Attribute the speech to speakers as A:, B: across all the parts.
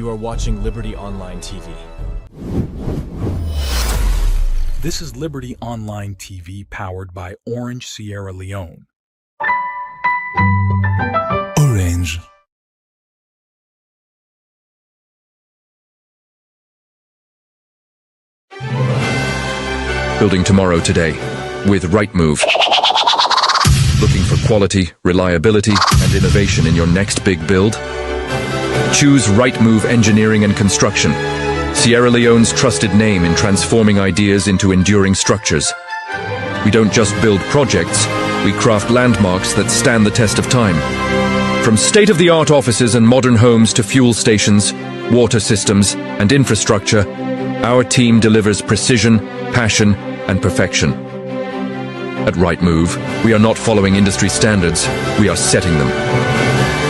A: You are watching Liberty Online TV.
B: This is Liberty Online TV powered by Orange Sierra Leone.
C: Orange.
D: Building tomorrow today with Rightmove. Looking for quality, reliability, and innovation in your next big build? Choose Rightmove Engineering and Construction, Sierra Leone's trusted name in transforming ideas into enduring structures. We don't just build projects, we craft landmarks that stand the test of time. From state-of-the-art offices and modern homes to fuel stations, water systems, and infrastructure, our team delivers precision, passion, and perfection. At Rightmove, we are not following industry standards, we are setting them.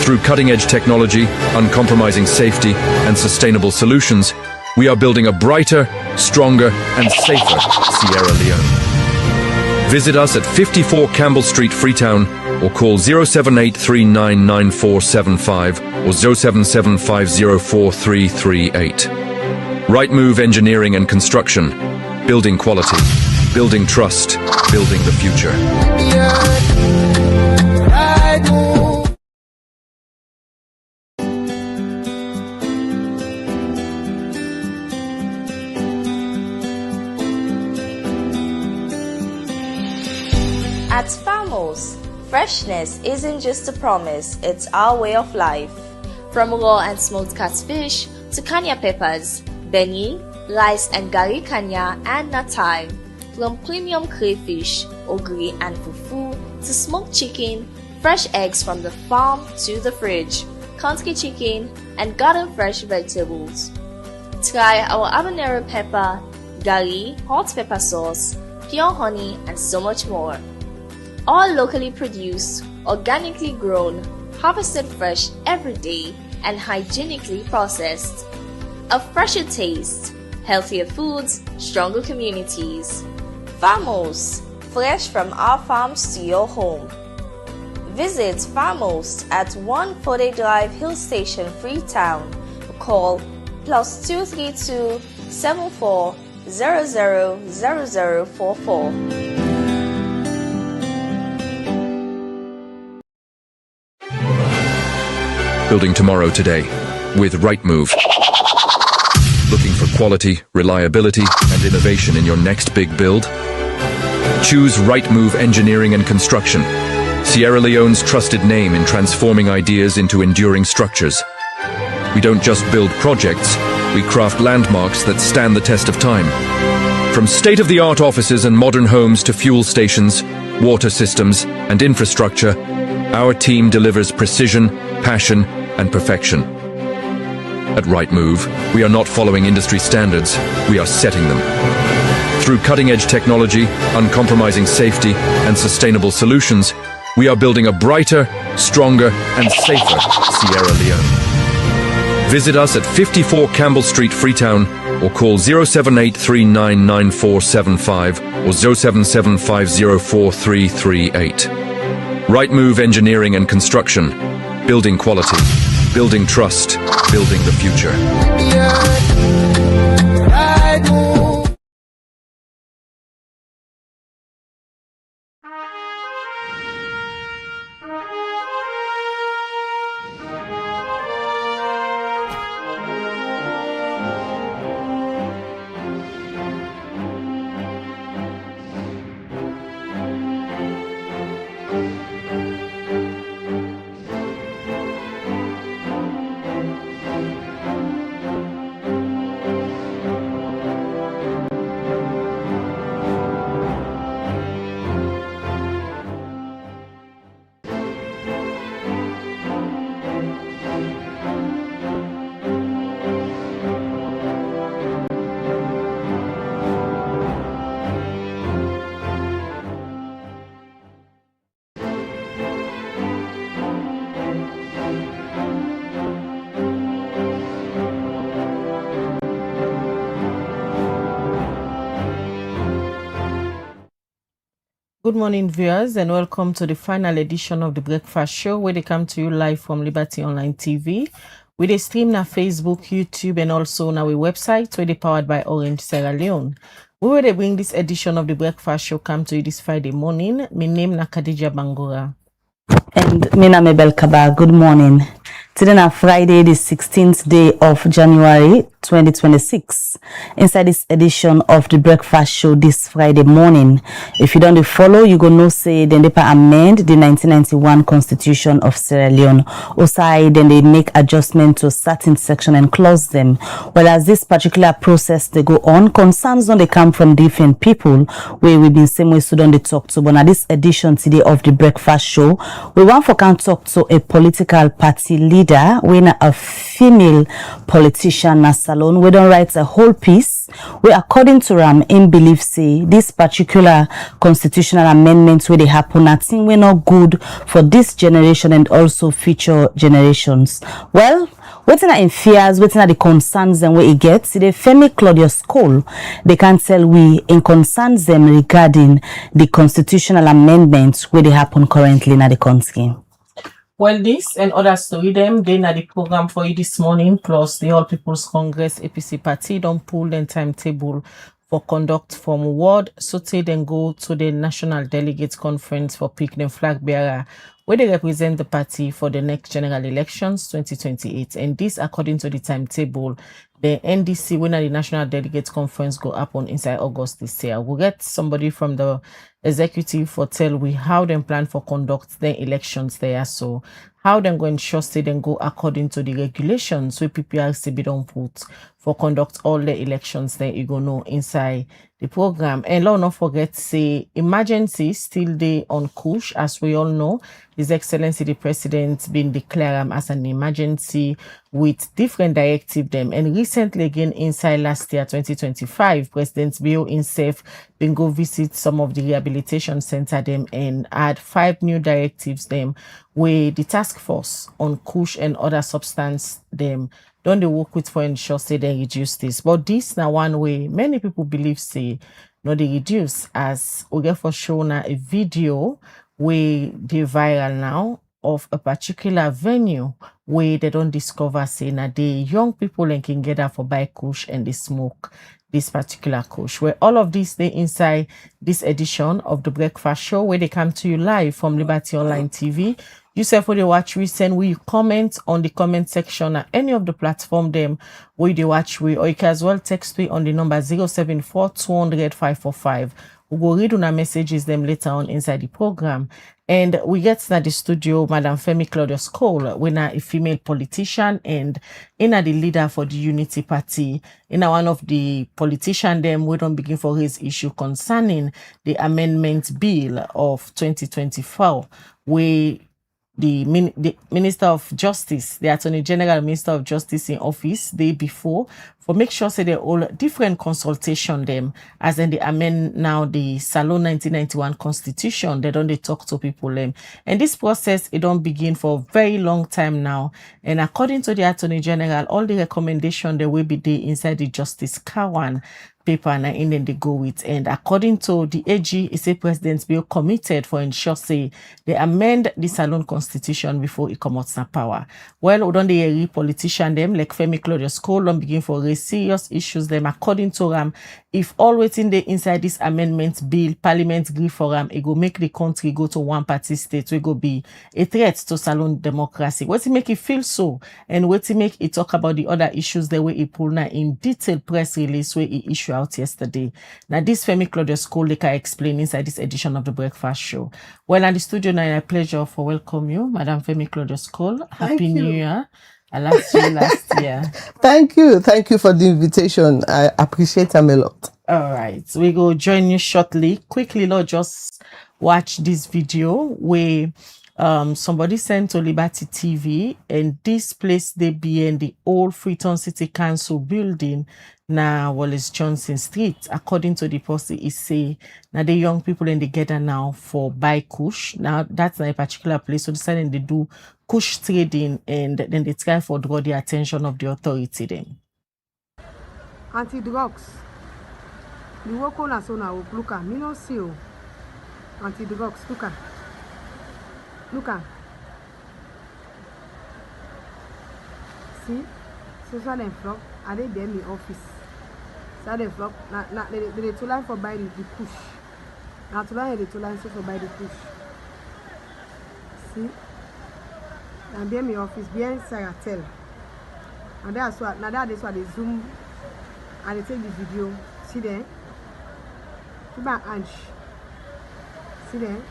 D: Through cutting-edge technology, uncompromising safety, and sustainable solutions, we are building a brighter, stronger, and safer Sierra Leone. Visit us at 54 Campbell Street, Freetown, or call 078399475 or 077504338. Rightmove Engineering and Construction. Building quality, building trust, building the future.
E: At Farmos, freshness isn't just a promise, it's our way of life. From raw and smoked catfish to kanya peppers, beignet, rice and gari kanya and natai, from premium crayfish, ogiri and fufu to smoked chicken, fresh eggs from the farm to the fridge, country chicken and garden fresh vegetables. Try our habanero pepper, gari, hot pepper sauce, pure honey and so much more. All locally produced, organically grown, harvested fresh every day and hygienically processed. A fresher taste, healthier foods, stronger communities. Farmos, fresh from our farms to your home. Visit Farmos at 1 Fode Drive Hill Station, Freetown. Call +232 74 000044.
D: Building tomorrow today with Rightmove. Looking for quality, reliability, and innovation in your next big build? Choose Rightmove Engineering and Construction, Sierra Leone's trusted name in transforming ideas into enduring structures. We don't just build projects, we craft landmarks that stand the test of time. From state-of-the-art offices and modern homes to fuel stations, water systems, and infrastructure, our team delivers precision, passion, and perfection. At Rightmove, we are not following industry standards, we are setting them. Through cutting-edge technology, uncompromising safety, and sustainable solutions, we are building a brighter, stronger, and safer Sierra Leone. Visit us at 54 Campbell Street, Freetown, or call 078399475 or 077504338. Rightmove Engineering and Construction. Building quality, building trust, building the future.
F: Good morning, viewers, and welcome to the final edition of the Breakfast Show, where they come to you live from Liberty Online TV. We dey stream na Facebook, YouTube, and also on our website, where they powered by Orange Sierra Leone. We will bring this edition of the Breakfast Show come to you this Friday morning. My name na Khadija Bangura.
C: And Mina Mabel Kaba, good morning. Today na Friday, the 16th day of January 2026. Inside this edition of the Breakfast Show this Friday morning, if you don't follow, you go know say then they amend the 1991 Constitution of Sierra Leone. Also, then they make adjustment to certain section and clause them. Well, as this particular process they go on, concerns don't they come from different people where we've been same way so don't they talk to. But now this edition today of the Breakfast Show, we want for can talk to a political party leader when a female politician na salon we don't write a whole piece where according to Ram in belief say this particular constitutional amendments where they happen I think we're not good for this generation and also future generations. Well, waiting at in fears, waiting at the concerns and where it gets, the Femi Claudius Cole, they can tell we in concerns them regarding the constitutional amendments where they happen currently in the country.
F: Well, this and other story them, they na the program for you this morning, plus the All People's Congress APC party don't pull the timetable for conduct from ward, so they then go to the National Delegates Conference for pick the flag bearer, where they represent the party for the next general elections 2028. And this according to the timetable, the NDC when the National Delegates Conference go up on inside August this year. We'll get somebody from the executive for tell we how them plan for conduct their elections there. So how them go ensure say then go according to the regulations so PPRC be don't put for conduct all the elections there you go know inside the program. And let's not forget say emergency still day on push as we all know. His Excellency the President been declared as an emergency with different directive them. And recently again inside last year 2025, President Bio himself been go visit some of the rehabilitation center them and add 5 new directives them where the task force on kush and other substance them don't they work with for ensure say they reduce this. But this now one way many people believe say no they reduce as we get for shown a video where they viral now of a particular venue where they don't discover say na the young people and can gather for buy kush and they smoke this particular kush. Where all of this they inside this edition of the Breakfast Show where they come to you live from Liberty Online TV. Yourself when they watch we send we comment on the comment section at any of the platform them where they watch we, or you can as well text me on the number 074 200 545. We will read on our messages them later on inside the program. And we get to the studio, Madam Femi Claudius Cole, when a female politician and in the leader for the Unity Party. In one of the politician them we don't begin for his issue concerning the amendment bill of 2024, where the Minister of Justice, the Attorney General Minister of Justice in office day before for make sure say they all different consultation them as in they amend now the Salon 1991 Constitution. They don't they talk to people them. And this process it don't begin for a very long time now. And according to the Attorney General, all the recommendation there will be there inside the Justice Kawan paper and in then they go with. And according to the AG, it's a President Bill committed for ensure say they amend the Salon Constitution before it comes out na power. Well, we don't they politician them like Femi Claudius Cole don't begin for raise serious issues them according to them. If all waiting there inside this amendment bill, Parliament agree for them, it go make the country go to one party state, we go be a threat to Salon democracy. What to make it feel so, and what to make it talk about the other issues the way it pull now in detailed press release where it issue out yesterday. Now this Femi Claudius Cole they can explain inside this edition of the Breakfast Show. Well, at the studio now, a pleasure for welcome you, Madam Femi Claudius Cole. Happy New Year. I last you last year.
G: Thank you for the invitation. I appreciate them a lot.
F: All right, we go join you shortly. Quickly, Lord, just watch this video where somebody sent to Liberty TV, and this place they be in the old Freetown City Council building now Wallace Johnson Street. According to the post, it say now the young people in together now for buy kush. Now that's not a particular place, so deciding they do kush trading, and then they try for draw the attention of the authority then.
H: Anti-drugs. The work on us on our look at me no see anti-drugs look at. see, so them flock, and they in the office. So they flock, now they too line for buy the push. Now to line they too line so for buy the push. See, and they in the office, behind Sarah tell. And that's what, now that's why they zoom and they take the video. See there? To my Ange. See there?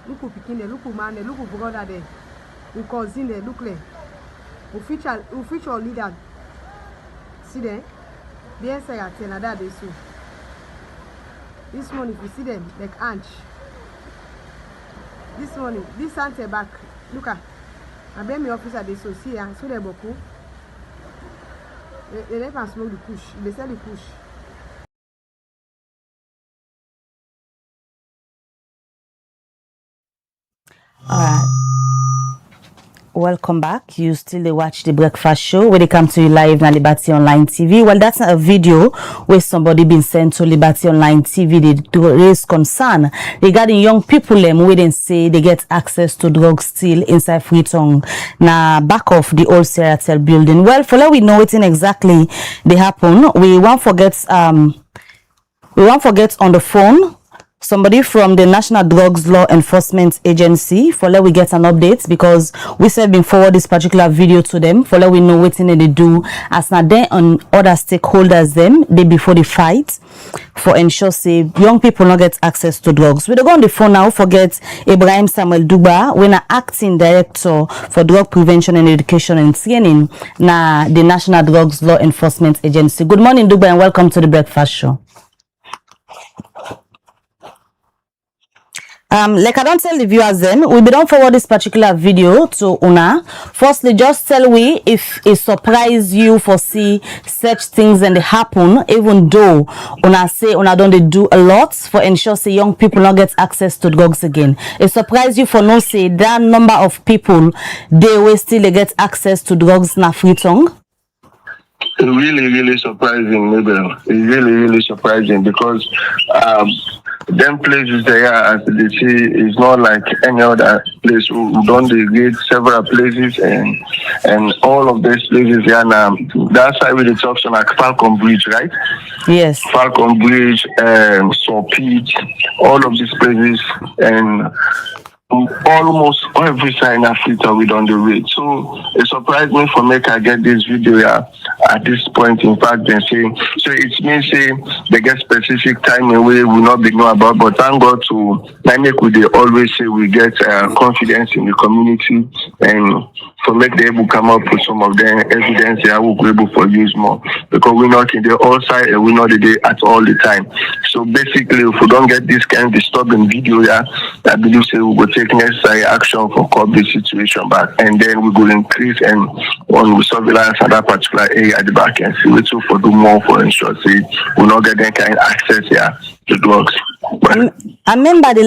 H: Look who picking there, look who man there, look who brother there. Who cousin there, look there. Who feature leader. See there? Bien say I tell that they so. This morning if you see them, like Ange. This morning, this Santa back. Look at. I bet my officer they so see and so they boku. They never smoke the push. They sell the push.
C: Alright. Welcome back. You still watch the breakfast show where they come to you live na Liberty Online TV. Well, that's a video where somebody been sent to Liberty Online TV. They raise concern regarding young people where they say they get access to drugs still inside Freetown na back of the old Seratel building. Well, for let we know it in exactly they happen. We won't forget on the phone somebody from the National Drugs Law Enforcement Agency for let we get an update because we said been forward this particular video to them for let we know what they do as now then on other stakeholders them they before the fight for ensure say young people not get access to drugs. We don't go on the phone now. Forget Ibrahim Samuel Duba, when an acting director for drug prevention and education and training na the National Drugs Law Enforcement Agency. Good morning, Duba, and welcome to the breakfast show. Like I don't tell the viewers then, we don't forward this particular video to Una. Firstly, just tell we if it surprise you for see such things and they happen, even though Una say Una don't they do a lot for ensure say young people not get access to drugs again. It surprise you for no say that number of people they will still get access to drugs na Freetown.
I: Really surprising, Mabel. It's really surprising because them places there, as they say, is not like any other place. We don't degrade several places and all of these places here now. That's why we talk on like Falcon Bridge, right?
C: Yes.
I: Falcon Bridge, Sopit, all of these places, and almost every side in Africa we on the road. So it surprised me for make I get this video here at this point. In fact, they say so it means say they get specific time we will not be know about, but thank God to make we they always say we get confidence in the community and for make they able come up with some of the evidence they will be able to use more because we're not in the all side and we're not the day at all the time. So basically if we don't get this kind of disturbing video here, I believe say we will take necessary action for curb this situation back and then we will increase and on surveillance at that particular area at the back and see which will do more for ensure say we not get that kind of access here to drugs.
C: I remember the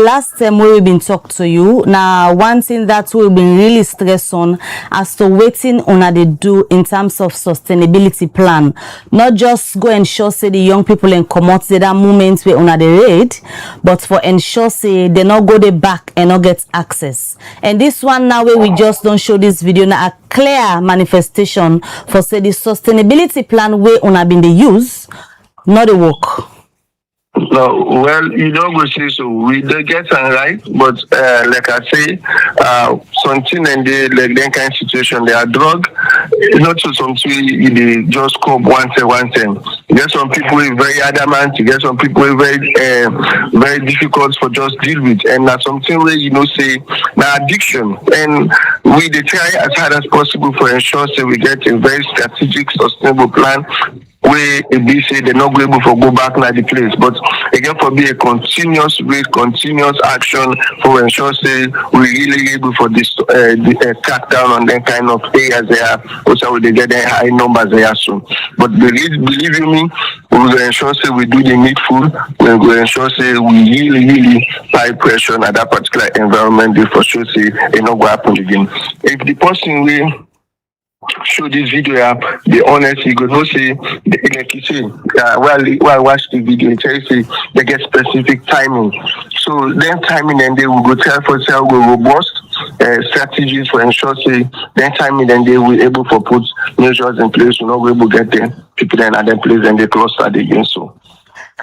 C: last time we've been talking to you. Now, one thing that we've been really stressed on as to waiting on they do in terms of sustainability plan. Not just go and show say the young people and come out that moments where on the raid, but for ensure say they not go the back and not get access. And this one now where we just don't show this video now a clear manifestation for say the sustainability plan where on been the use, not the work.
I: No, well, you don't go say so. We don't get it right, but like I say, something and they like that kind of situation, they are drug. Not so something they just come one time. You get some people who are very adamant. You get some people who are very difficult for just deal with, and that's something where say now addiction. And we they try as hard as possible for ensure say we get a very strategic, sustainable plan. Where they say they're not able to go back to the place, but again for be a continuous action for ensure say we really able for this cut down on that kind of areas there. Also they get high numbers there soon. But believe you me, we will ensure say we do the needful. We will ensure say we really high pressure at that particular environment. For sure say it not go happen again. If the person show this video app, be honest, you go no say like you say, while I watch the video, it tells you they get specific timing. So then timing and they will go tell for sale go robust strategies for ensure say then timing then they will able to put measures in place, we able get them people then at them place and they cluster again. So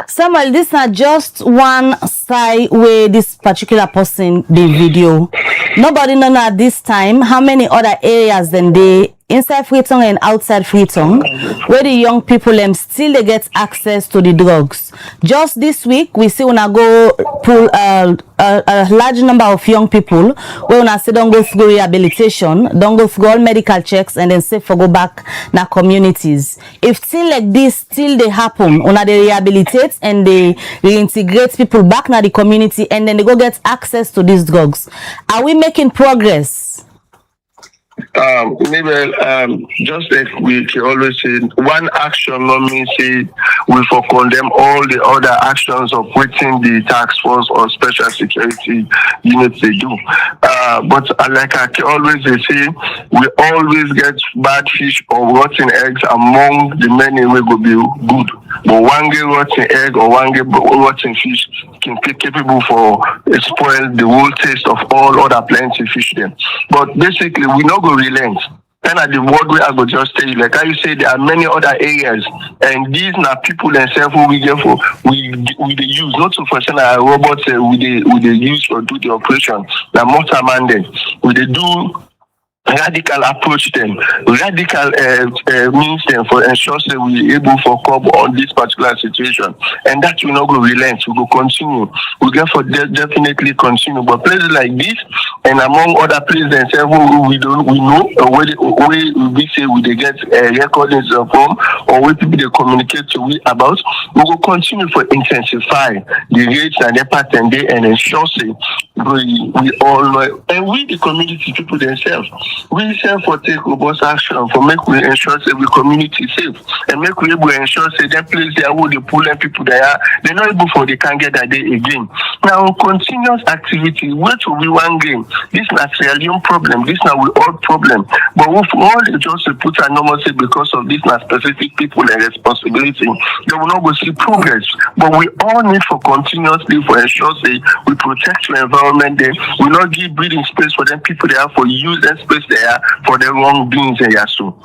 C: Samuel, this is not just one side where this particular person the video. Nobody know at this time how many other areas than they inside Freetown and outside Freetown where the young people still they get access to the drugs. Just this week we see when I go pull a large number of young people where when I say don't go through rehabilitation, don't go through all medical checks and then say for go back na communities. If things like this still they happen, when they rehabilitate and they reintegrate people back na the community and then they go get access to these drugs, are we making progress?
I: Maybe just like we always say, one action not mean say we for condemn all the other actions of within the task force or special security units they do. But like I always say, we always get bad fish or rotten eggs among the many we go be good. But one get rotten egg or one get rotten fish can be capable for spoil the whole taste of all other plenty fish then. But basically we not go relent. And at the word way I go just tell you, like how you say there are many other areas and these are people themselves who we get for we they use not to function as robots we they use for do the operation. The motor man then we they do radical approach them, radical means them for ensure that we able for cover on this particular situation, and that will not go relent. We go continue. We get for definitely continue. But places like this, and among other places themselves we know where we say we they get recordings of them or where people they communicate to we about. We will continue for intensify the rates and the pattern day and ensure say we all know, and we the community people themselves. We self for take robust action for make we ensure say we community safe and make we able ensure say that place there who they pull and people there they're not able for they can get that day again. Now continuous activity, where to we one game. This not really a problem, this not we all problem. But if all they just put a normal say because of this not specific people and responsibility, they will not go see progress. But we all need for continuously for ensure say we protect your environment there. We not give breathing space for them people there for use that space there for the wrong beings there so.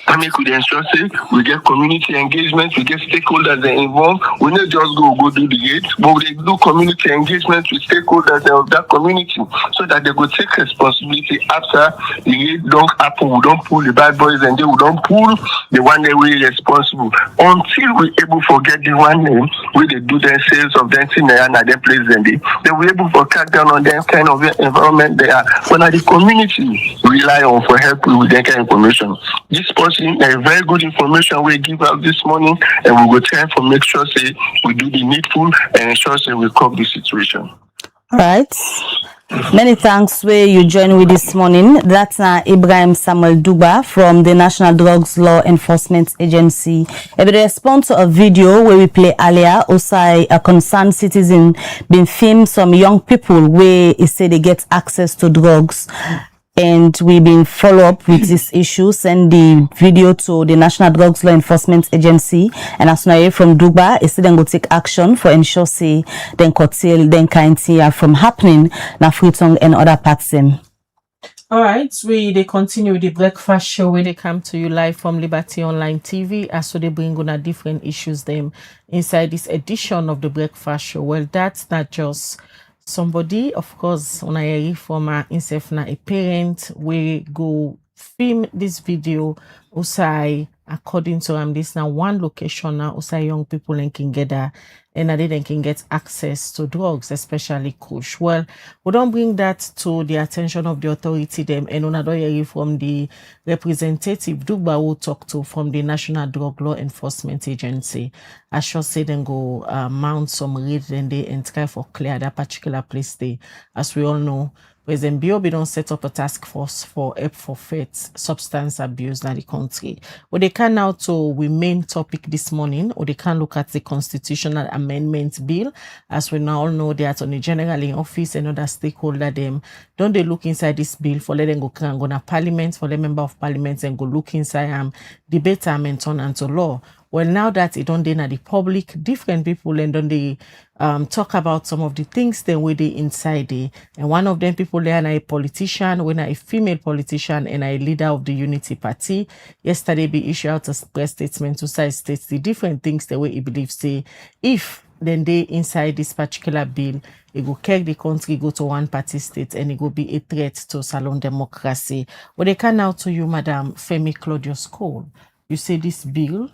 I: I mean, we ensure say we get community engagement, we get stakeholders involved. We not just go do the gate, but we do community engagement with stakeholders of that community so that they go take responsibility after the gate don't happen. We don't pull the bad boys and then we don't pull the one that we responsible until we able to get the one name where they do their sales of them thing and at their place and they we able to cut down on them kind of environment they are. But now the community rely on for help with that kind of information. This person a very good information we give out this morning and we will try to make sure say we do the needful and ensure say we cope the situation.
C: All right. Many thanks where you join with this morning. That's Ibrahim Samuel Duba from the National Drugs Law Enforcement Agency. If they respond to a video where we play earlier, also a concerned citizen been filmed some young people where he say they get access to drugs. And we've been follow up with this issue, send the video to the National Drugs Law Enforcement Agency and as soon as from Duba, they then go take action for ensure say then curtail then kind from happening na Freetown and other parts them.
F: All right, they continue with the breakfast show where they come to you live from Liberty Online TV as so they bring on a different issues them inside this edition of the breakfast show. Well, that's not just somebody, of course, on a former himself na a parent we go film this video usai according to this now one location now usai young people and can get and they can get access to drugs, especially kush. Well, we don't bring that to the attention of the authority them and another from the representative Duba will talk to from the National Drug Law Enforcement Agency. I should say then go mount some raid and they and try for clear that particular place there. As we all know, President Biobi don't set up a task force for help for faith substance abuse in the country. But they can now to we main topic this morning, or they can look at the constitutional amendment bill. As we now all know, the Attorney General in office and other stakeholder them. Don't they look inside this bill for let them go to parliament, for the member of parliament and go look inside debate and turn into law. Well, now that it don't dey the public, different people and don't they talk about some of the things then where they inside there. And one of them people there a politician, when a female politician and a leader of the Unity Party. Yesterday be issued out a press statement to say states the different things the way he believes say if then they inside this particular bill, it will carry the country go to one party state and it will be a threat to salon democracy. But they can now to you, Madam Femi Claudius Cole. You say this bill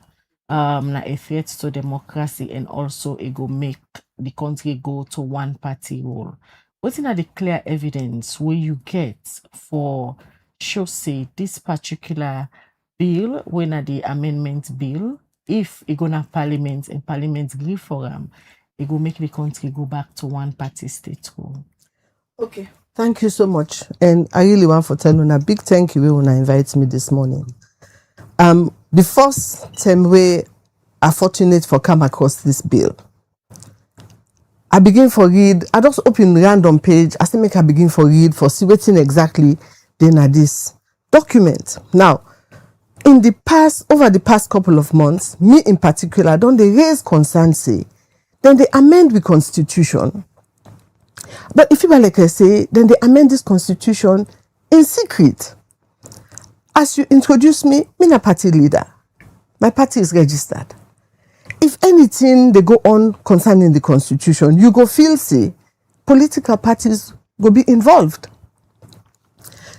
F: na a threat to democracy and also it will make the country go to one party rule. What's in the clear evidence where you get for show say this particular bill when the amendment bill, if it gonna parliament and parliament agree for it will make the country go back to one party state rule?
G: Okay, thank you so much, and I really want to tell you a big thank you when I invite me this morning. The first time we are fortunate for come across this bill, I begin for read. I just open random page. I still make I begin for read for see what's exactly then at this document. Now, over the past couple of months, me in particular, don't they raise concern say, then they amend the constitution. But if you were like I say, then they amend this constitution in secret. As you introduce me, I'm a party leader. My party is registered. If anything they go on concerning the constitution, you go feel say political parties go be involved.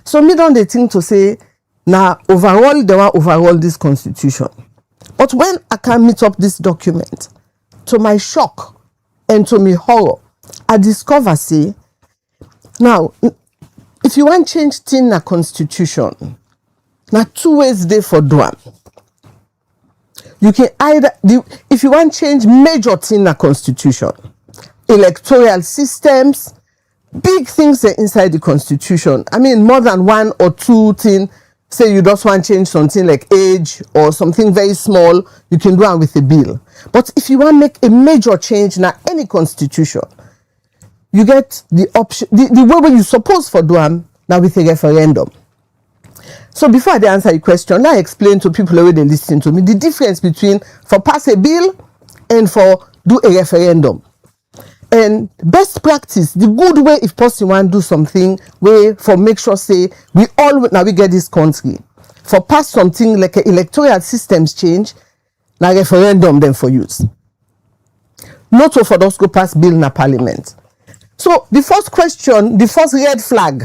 G: So me don't they think to say now overall they want overall this constitution. But when I can meet up this document, to my shock and to my horror, I discover say now if you want change thing in a constitution, now two ways there for do am. You can either if you want change major thing in a constitution, electoral systems, big things are inside the constitution. I mean more than one or two things. Say you just want to change something like age or something very small, you can do it with a bill. But if you want to make a major change in any constitution, you get the option, the way when you suppose for do am now with a referendum. So before I answer your question, I explain to people who they listen to me the difference between for pass a bill and for do a referendum. And best practice, the good way if person want to do something, way for make sure say we all now we get this country. For pass something like an electoral systems change, now referendum then for use. Not for those go pass bill na parliament. So the first question, the first red flag,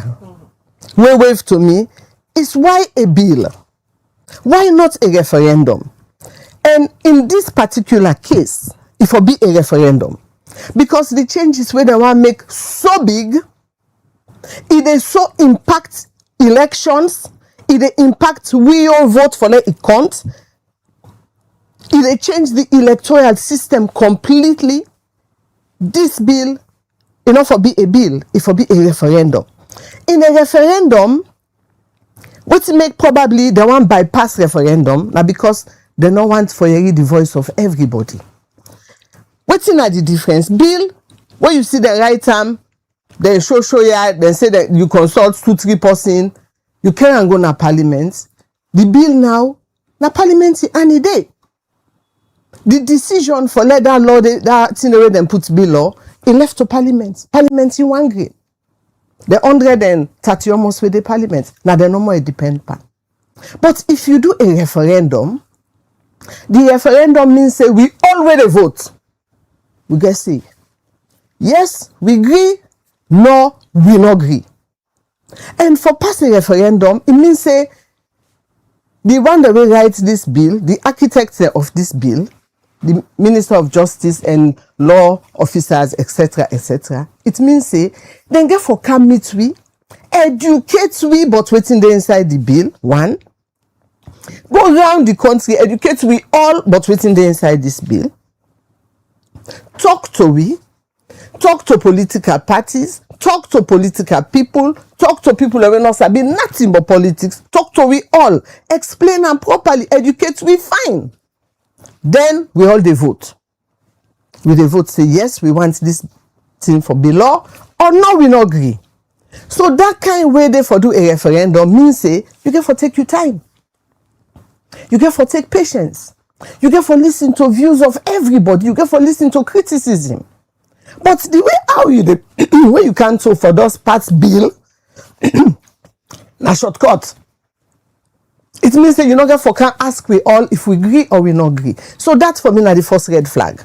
G: wave to me is why a bill? Why not a referendum? And in this particular case, it will be a referendum. Because the changes where they want to make so big, it is so impact elections, it impact we all vote for it can't, it change the electoral system completely. This bill, enough for be a bill, it will be a referendum. In a referendum, what make probably they want bypass referendum now because they don't want for hear the voice of everybody. What's in the difference? Bill, when you see the right arm, then show ya, then say that you consult 2-3 person, you can't go na parliament. The bill now, na parliament any day. The decision for let that law, that thing the way them put bill law, it left to parliament. Parliament you one grade. The 130 almost with the parliament. Now they no more depend pan. But if you do a referendum, the referendum means say we already vote. We get say yes, we agree, no, we not agree. And for passing referendum, it means say the one that will write this bill, the architect of this bill, the Minister of Justice and law officers, etc., etc. It means say then get for come meet we, educate we, but waiting there inside the bill. One, go around the country, educate we all, but waiting there inside this bill. Talk to we, talk to political parties, talk to political people, talk to people who not sabi nothing but politics, talk to we all, explain and properly, educate we fine. Then we all dey vote. We dey vote say yes, we want this thing for be law, or no, we no agree. So that kind way they for do a referendum means say you get for take your time. You get for take patience. You get for listen to views of everybody. You get for listen to criticism. But the way how you the when you cancel for those parts bill, na shortcut. It means that you not get for can ask we all if we agree or we not agree. So that for me na the first red flag.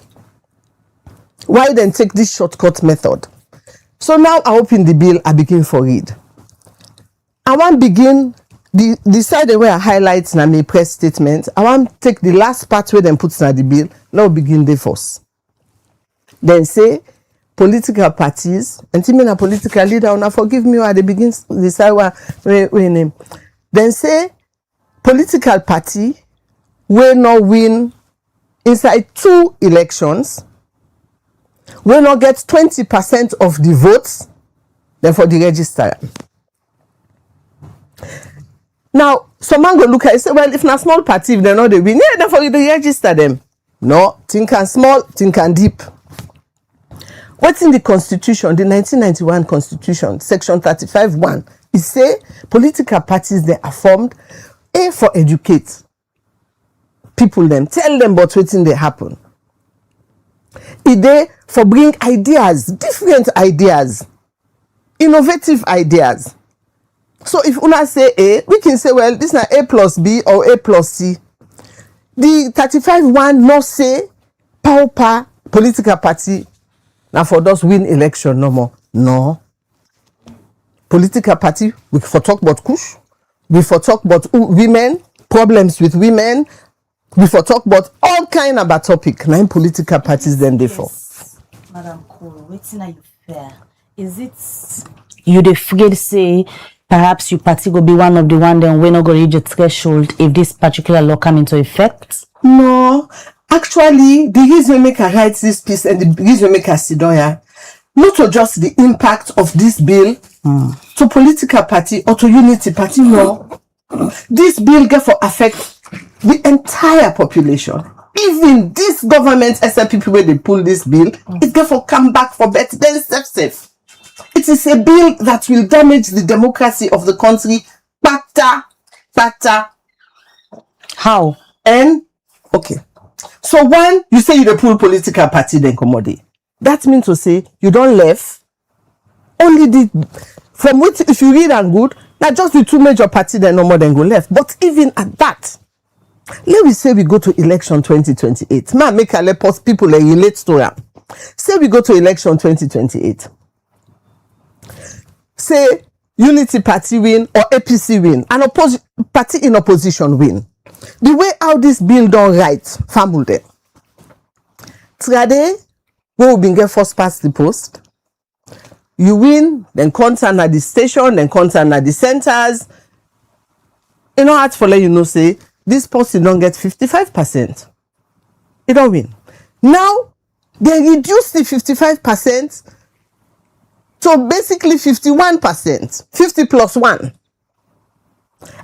G: Why then take this shortcut method? So now I open the bill, I begin for read. I want begin the side where I highlight na my press statement. I want take the last part where them puts na the bill. Now begin the first. Then say political parties, and me a political leader, now forgive me at the begin decide where name. Then say political party will not win inside 2 elections, will not get 20% of the votes, then for the register. Now, some man go look at it say, well, if na small party, if they're not the win, yeah, then for the register them. No, think and small, think and deep. What's in the Constitution, the 1991 Constitution, Section 35(1), it say political parties they are formed for educate people them, tell them about what's in they happen. It they for bring ideas, different ideas, innovative ideas. So if una say A, we can say, well, this is not A plus B or A plus C. The 35(1) no say power political party now for those win election no more. No. Political party, we for talk about kush, we for talk about women, problems with women, we for talk about all kind of bad topic. 9 political parties then they for.
C: Madam Kuro, waiting are you fair? Is it you the afraid say perhaps your party will be one of the one then we not go reach the threshold if this particular law come into effect?
G: No. Actually, the reason make I write this piece and the reason make I sit down here, not to just the impact of this bill to political party or to unity party, no. This bill get for affect the entire population. Even this government SLPP where they pull this bill, it get for come back for better than safe. It is a bill that will damage the democracy of the country. Pata.
C: How?
G: And okay. So when you say you the pull political party then commodity, that means to say you don't left only the from which if you read and good, not just the 2 major parties then no more than go left. But even at that, let me say we go to election 2028. Man, make a let people relate to them. Say we go to election 2028. Say Unity Party win or APC win, an party in opposition win. The way how this bill done right, fumble them. Today, we will be get first past the post. You win, then contact at the station, then contact at the centers. You know, hard for let you know, say, this person don't get 55%. You don't win. Now, they reduce the 55% to basically 51%, 50 plus 1.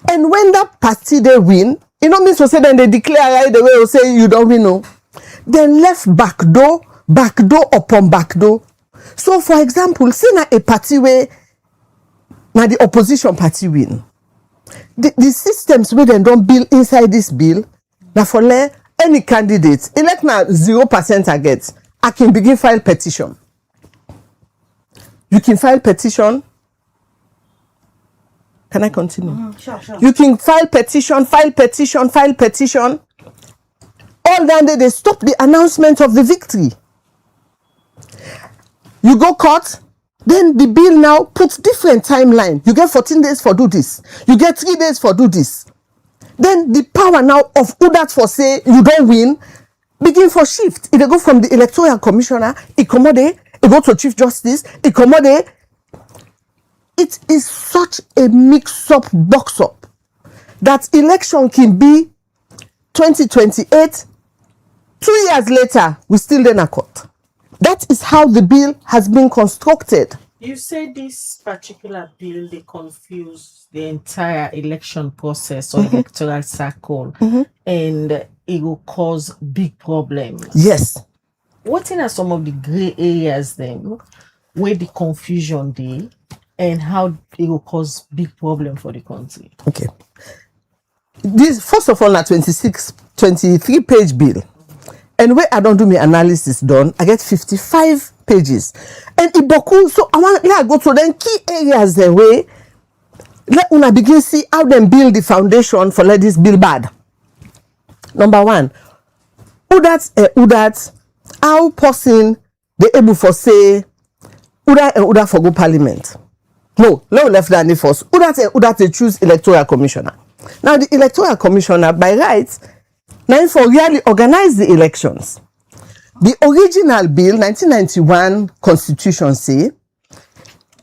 G: And when that party they win, it don't mean to say then they declare right the way or say you don't win, no. Then left back door upon back door. So for example, say na a party where na the opposition party win. The systems where they don't build inside this bill, now for any candidate, elect na 0% I get, I can begin file petition. You can file petition. Can I continue?
C: Sure.
G: You can file petition. All then they stop the announcement of the victory. You go court, then the bill now puts different timeline. You get 14 days for do this. You get 3 days for do this. Then the power now of who that for say you don't win, begin for shift. If they go from the electoral commissioner, it commode, it go to Chief Justice, it commode. It is such a mix-up, box-up, that election can be 2028, 2 years later, we still in a court. That is how the bill has been constructed.
F: You say this particular bill, they confuse the entire election process or electoral cycle, and it will cause big problems.
G: Yes.
F: What are some of the gray areas then where the confusion dey and how it will cause big problem for the country?
G: Okay. This, first of all, a 23-page bill. And where I don't do my analysis done, I get 55 pages. And Iboku, so I want to go to then key areas the way let una begin see how them build the foundation for let this bill bad. Number one, who that how person they able for say who that for go parliament. No, let left that first. Who that they choose electoral commissioner. Now the electoral commissioner by rights now for really organize the elections. The original bill 1991 constitution say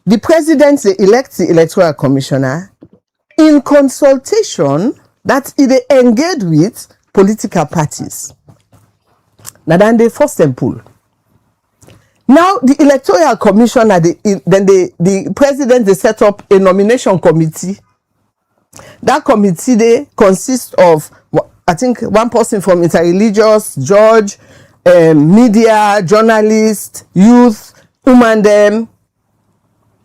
G: the president they elect the electoral commissioner in consultation that they engage with political parties. Now then they force them pull. Now the electoral commissioner the president they set up a nomination committee. That committee they consist of I think one person from interreligious, judge, media, journalist, youth, woman them,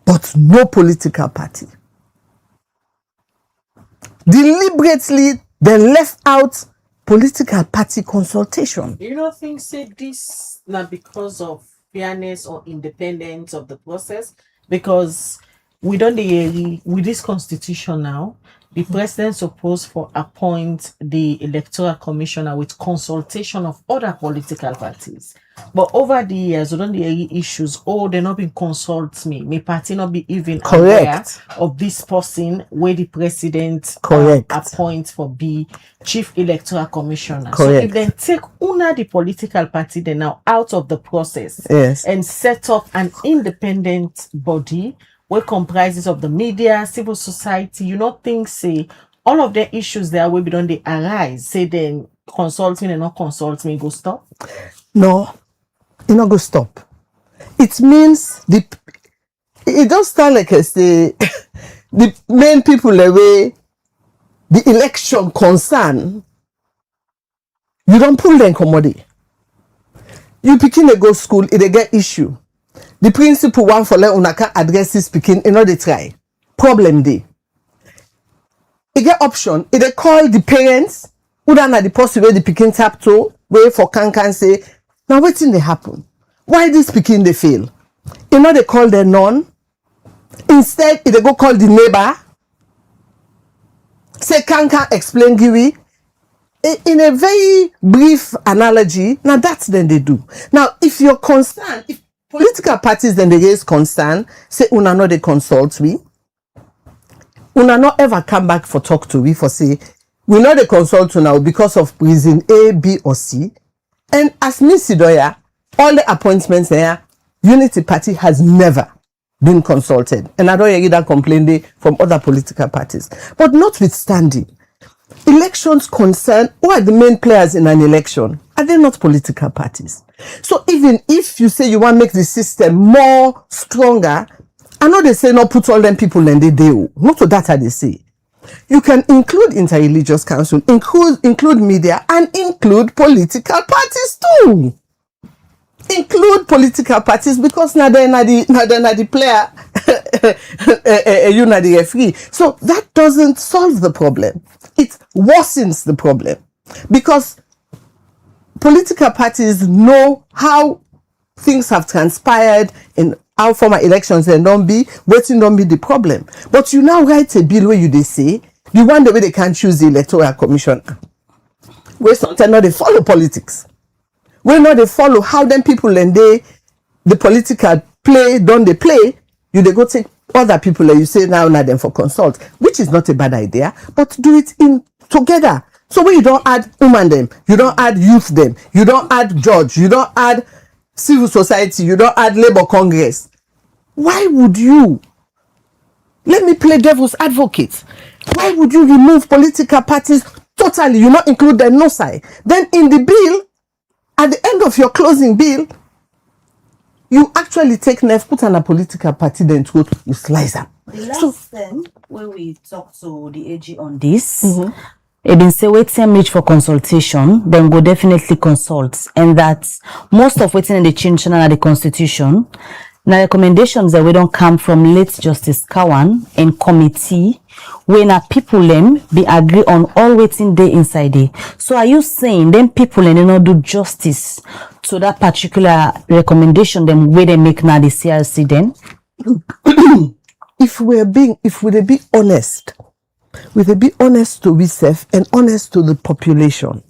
G: but no political party. Deliberately, they left out political party consultation.
F: You don't think say this not because of fairness or independence of the process? Because we don't with this constitution now, the president supposed for appoint the electoral commissioner with consultation of other political parties. But over the years, we don't the issues, they not been consult me. My party not be even aware of this person where the president appoint for be chief electoral commissioner. So if they take the political party they now out of the process and set up an independent body what comprises of the media, civil society, you not think say all of the issues there will be done they arise, say then consult me and not consult me, go stop?
G: No, it not go stop. It means it don't stand like as the main people the way the election concern, you don't pull them commodity. You picking they go school, it they get issue. The principal one for let una can address this speaking, you know they try. Problem day. It get option. It they call the parents who don't have the possible the picking tap to wait for can say, now what thing they happen? Why this picking they fail? You know they call their non. Instead, they go call the neighbor. Say can explain Giwi. In a very brief analogy, now that's then they do. Now, if you're concerned, if political parties then they raise concern, say una no they consult we. Una not ever come back for talk to we for say we know they consult to now because of reason A, B, or C. And as Miss Sidoya, all the appointments there, Unity Party has never been consulted. And I don't hear that complaint from other political parties. But notwithstanding, elections concern who are the main players in an election? Are they not political parties? So even if you say you want to make the system more stronger, I know they say not put all them people in the deal. Not to that they say. You can include interreligious council, include media, and include political parties too. Include political parties because now they're not the player, you know the referee. So that doesn't solve the problem. It worsens the problem because political parties know how things have transpired in how former elections and don't be the problem. But you now write a bill where they say the one the way they can't choose the electoral commission. Where sometimes not they follow politics. Where not they follow how them people and the political play don't they play, you they go take other people and you say now them for consult, which is not a bad idea, but do it in together. So when you don't add woman them, you don't add youth them, you don't add judge, you don't add civil society, you don't add Labour Congress. Why would you? Let me play devil's advocate. Why would you remove political parties totally? You not include them no side. Then in the bill, at the end of your closing bill, you actually take knife, put on a political party, then you slice them.
C: The last time when we talked to the AG on this, it been say waiting reach for consultation, then go definitely consult, and that most of waiting in the change channel the constitution. Now recommendations that we don't come from late Justice Kawan and committee when a people them be agree on all waiting day inside it. So are you saying them people and not do justice to that particular recommendation them where they make now the CRC then?
G: If we be honest, we be honest to ourselves and honest to the population.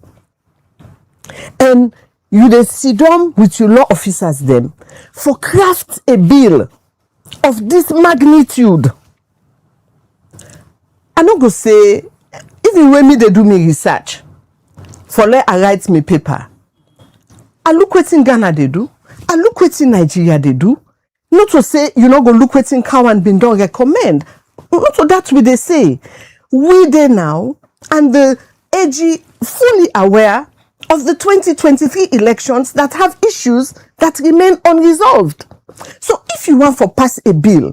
G: And you dey sit down with your law officers them for craft a bill of this magnitude. I no go say, even when me they do me research, for let I write me paper. I look what in Ghana they do, I look what in Nigeria they do. Not to say you not go look what in Kawan bin don't recommend. Not to that we they say. We there now, and the AG fully aware of the 2023 elections that have issues that remain unresolved. So if you want to pass a bill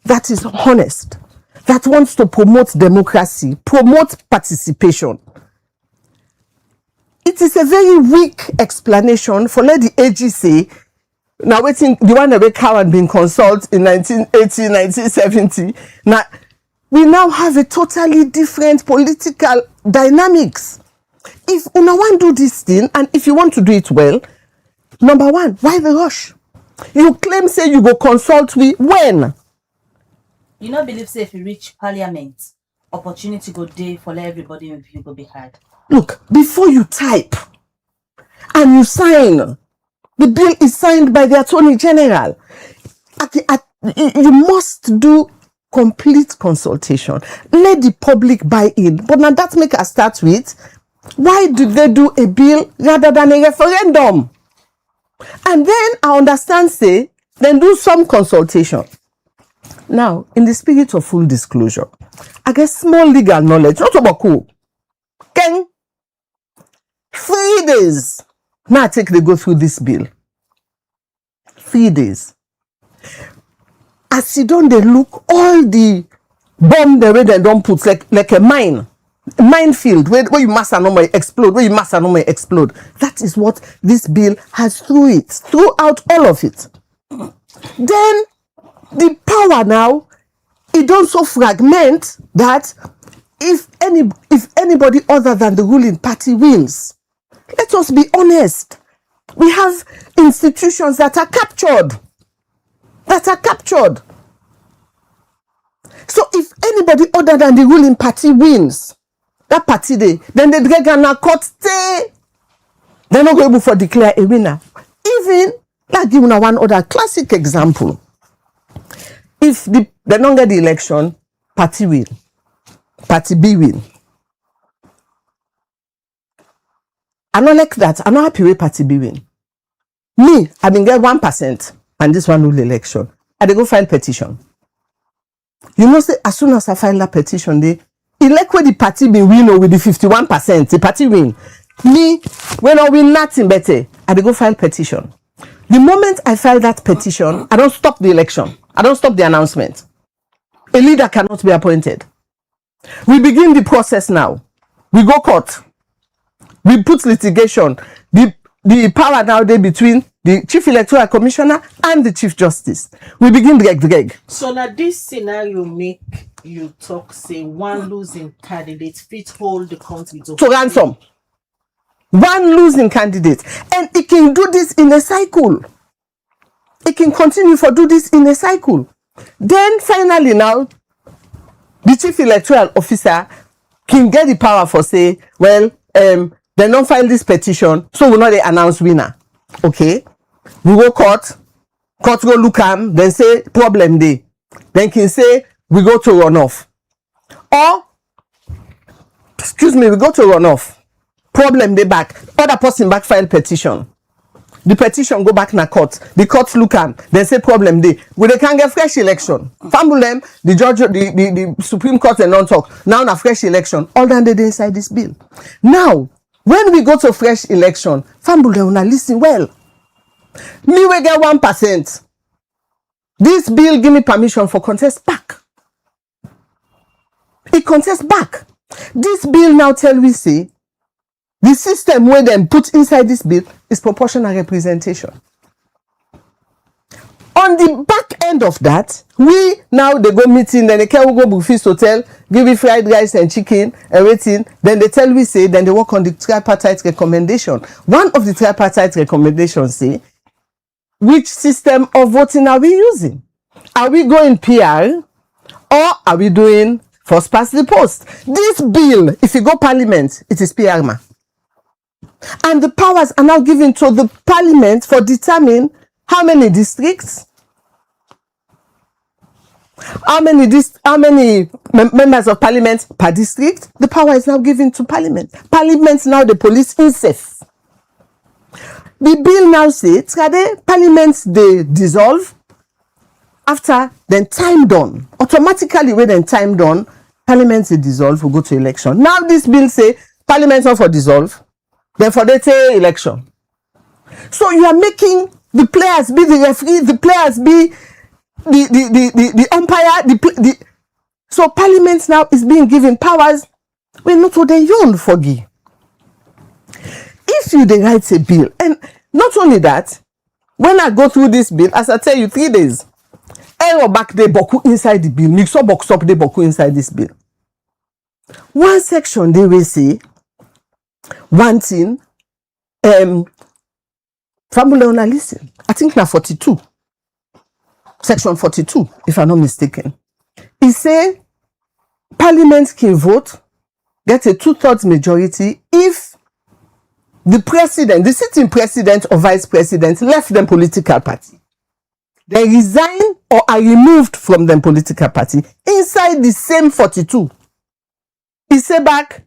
G: that is honest, that wants to promote democracy, promote participation, it is a very weak explanation for let the AG say, now waiting, the one that we Kawan been consult in 1980, 1970, now we now have a totally different political dynamics. If una want to do this thing, and if you want to do it well, number one, why the rush? You claim say you go consult with when?
C: You not believe say if you reach parliament, opportunity go day for let everybody in view go be hard.
G: Look, before you type and you sign, the bill is signed by the Attorney General. You must do complete consultation. Let the public buy in. But now that make us start with, why did they do a bill rather than a referendum? And then I understand say, then do some consultation. Now, in the spirit of full disclosure, I get small legal knowledge, not about cool. Ken, 3 days. Now I take they go through this bill. 3 days. As you don't they look all the bomb the way they don't put like a minefield where you must normally explode, where you must normally explode. That is what this bill has throughout all of it. Then the power now, it don't so fragment that if anybody other than the ruling party wins, let us be honest. We have institutions that are captured. So if anybody other than the ruling party wins, that party day, then the Dragana court stay. They're not able to declare a winner. Even, like give you one other classic example. If they don't get the election, party win. Party B win. I'm not like that. I'm not happy with party B win. Me, I been get 1% and this one will election. I dey go file petition. You know, say as soon as I file that petition, they elect where the party be win or with the 51%, the party win. Me, when I win nothing better, I dey go file petition. The moment I file that petition, I don't stop the election. I don't stop the announcement. A leader cannot be appointed. We begin the process now. We go court. We put litigation. The power now there between the Chief Electoral Commissioner and the Chief Justice. We begin drag.
F: So now this scenario make you talk, say, one losing candidate fit hold the country
G: to ransom. One losing candidate. And it can do this in a cycle. It can continue to do this in a cycle. Then finally now, the Chief Electoral Officer can get the power for say, well, they don't file this petition, so we know they announce winner. Okay? We go court go look am, then say problem day. Then can say we go to runoff. Or, we go to runoff. Problem day back. Other person back file petition. The petition go back na court. The court look am, then say problem day. We they can get fresh election. Fumble them, the judge, the Supreme Court and non talk. Now na fresh election. All that they inside this bill. Now, when we go to fresh election, fumble them, now listen well. Me we get 1%. This bill give me permission for contest back. It contest back. This bill now tell we say the system where them put inside this bill is proportional representation. On the back end of that, we now they go meeting, then they can go Buffet's hotel, give me fried rice and chicken, everything. Then they tell we say, then they work on the tripartite recommendation. One of the tripartite recommendations say, which system of voting are we using? Are we going PR or are we doing first past the post? This bill, if you go parliament, it is PR ma. And the powers are now given to the parliament for determine how many districts, how many members of parliament per district. The power is now given to parliament. Parliament now the police himself. The bill now says that parliament they dissolve after then time done. Automatically when then time done, parliament they dissolve, we go to election. Now this bill say parliament not for dissolve, then for they say election. So you are making the players be the referee, the players be the umpire, so parliament now is being given powers when not what they own for give. If you they write a bill, and not only that, when I go through this bill, as I tell you 3 days, error back the boku inside the bill, mix up box up the boku inside this bill. One section they will say one thing, family owner listen. I think now 42, section 42, if I'm not mistaken. It say parliament can vote, get a 2/3 majority if the president, the sitting president or vice president left them political party. They resign or are removed from them political party inside the same 42. He say back,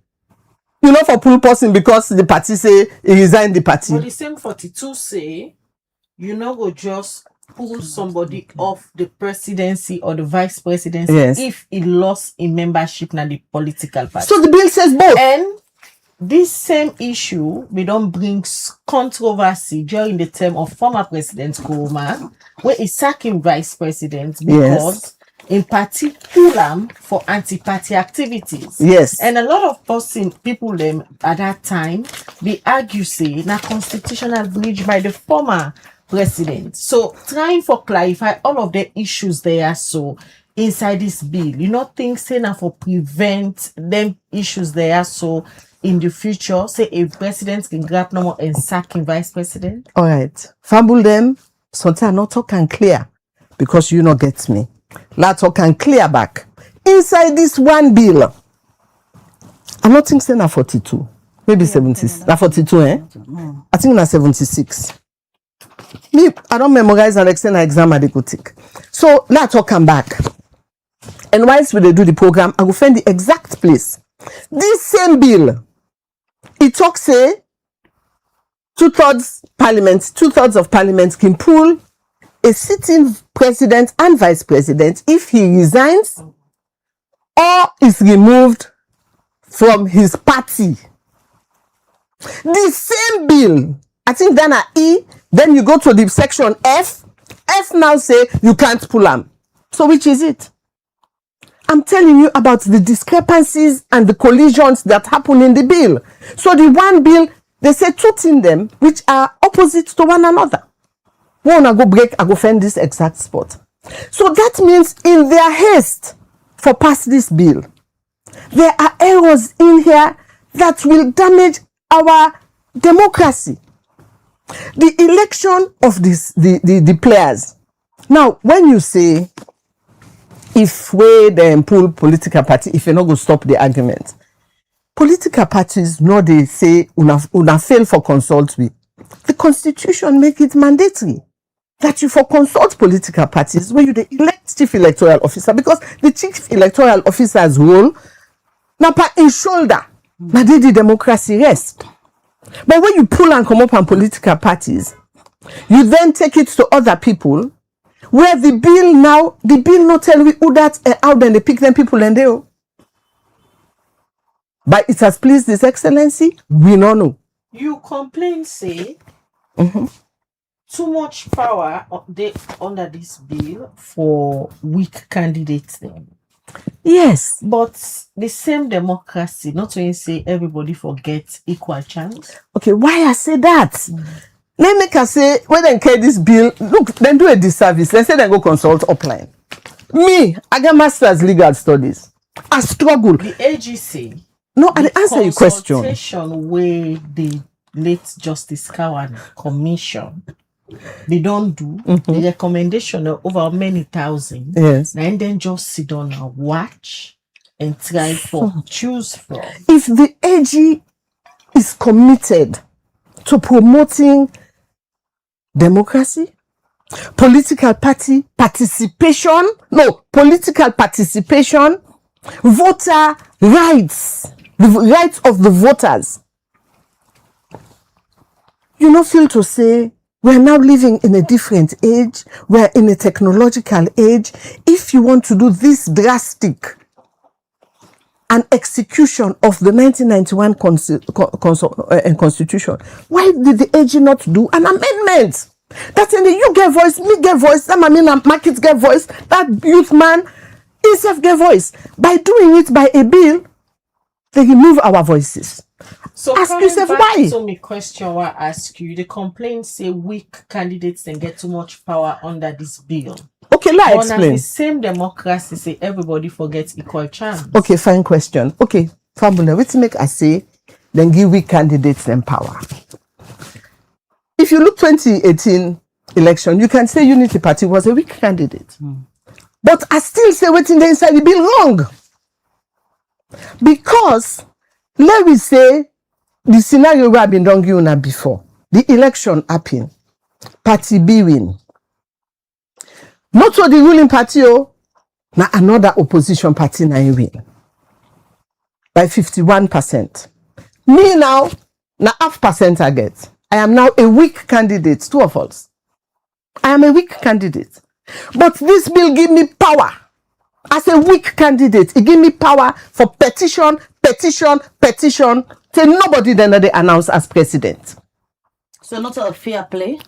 G: you know, for pull person because the party say he resigned the party.
F: But the same 42 say, you know, go just pull somebody off the presidency or the vice presidency if he lost in membership in the political party.
G: So the bill says both.
F: And this same issue, we don't bring controversy during the term of former President Kuruma, where he sacking vice president because in particular for anti-party activities.
G: Yes.
F: And a lot of people them at that time, they argue say na constitutional breach by the former president. So trying for clarify all of the issues there so inside this bill, you know, things say now for prevent them issues there so in the future, say a president can grab no more and sack in vice president.
G: All right. Fumble them, sometimes not talk and clear because you not get me. Let's talk and clear back. Inside this one bill, I'm not thinking na 42, maybe 70. Na 42, eh? I think na 76. Me, I don't memorize and extend an exam I go take. So let's talk and back. And whilst we do the program, I will find the exact place. This same bill, it talks say 2/3 of parliament can pull a sitting president and vice president if he resigns or is removed from his party. The same bill, I think then E, then you go to the section F. F now say you can't pull them. So which is it? I'm telling you about the discrepancies and the collisions that happen in the bill. So the one bill, they say two in them which are opposite to one another. When I go break, I go find this exact spot. So that means in their haste for pass this bill, there are errors in here that will damage our democracy. The election of the players. Now, when you say if we then pull political party, if you're not going to stop the argument, political parties, no, they say, una fail for consult with. The constitution make it mandatory that you for consult political parties when you the elect chief electoral officer, because the chief electoral officer's role, na pa in shoulder, na the democracy rest. But when you pull and come up on political parties, you then take it to other people, where the bill not tell we who that out, then they pick them people and they. But it has pleased His Excellency, we don't know.
F: You complain, say, too much power they under this bill for weak candidates then.
G: Yes.
F: But the same democracy, not when you say everybody forgets equal chance.
G: Okay, why I say that? Let me can say when they carry this bill, look, then do a disservice. Let's say they go consult upline. Me, I got master's legal studies. I struggle.
F: The AGC.
G: No, I answer your question.
F: Consultation where the late Justice Kawan commission, they don't do the recommendation of over many thousand.
G: Yes.
F: And then just sit down and watch and try for choose from.
G: If the AG is committed to promoting democracy, political party participation, voter rights, the rights of the voters, you not feel to say we are now living in a different age, we are in a technological age. If you want to do this drastic an execution of the 1991 constitution, why did the AG not do an amendment? That's in the you get voice, me get voice, that market get voice, that youth man himself get voice. By doing it by a bill, they remove our voices.
F: So
G: ask
F: coming
G: yourself
F: back
G: why.
F: to me question I ask you, the complaints say weak candidates then get too much power under this bill.
G: Okay, let me
F: But
G: explain.
F: the same democracy say everybody forgets equal chance.
G: Okay, fine question. Okay, fabulous. Let's make I say, then give weak candidates them power. If you look 2018 election, you can say Unity Party was a weak candidate. But I still say waiting there inside the bill wrong. Because let me say the scenario we have been done given before. The election happened. Party B win. Not so the ruling party, now another opposition party na win by 51%. Me now, na half percent I get. I am now a weak candidate, two of us. I am a weak candidate. But this bill give me power. As a weak candidate, it give me power for petition till nobody then they announce as president.
C: So not a fair play?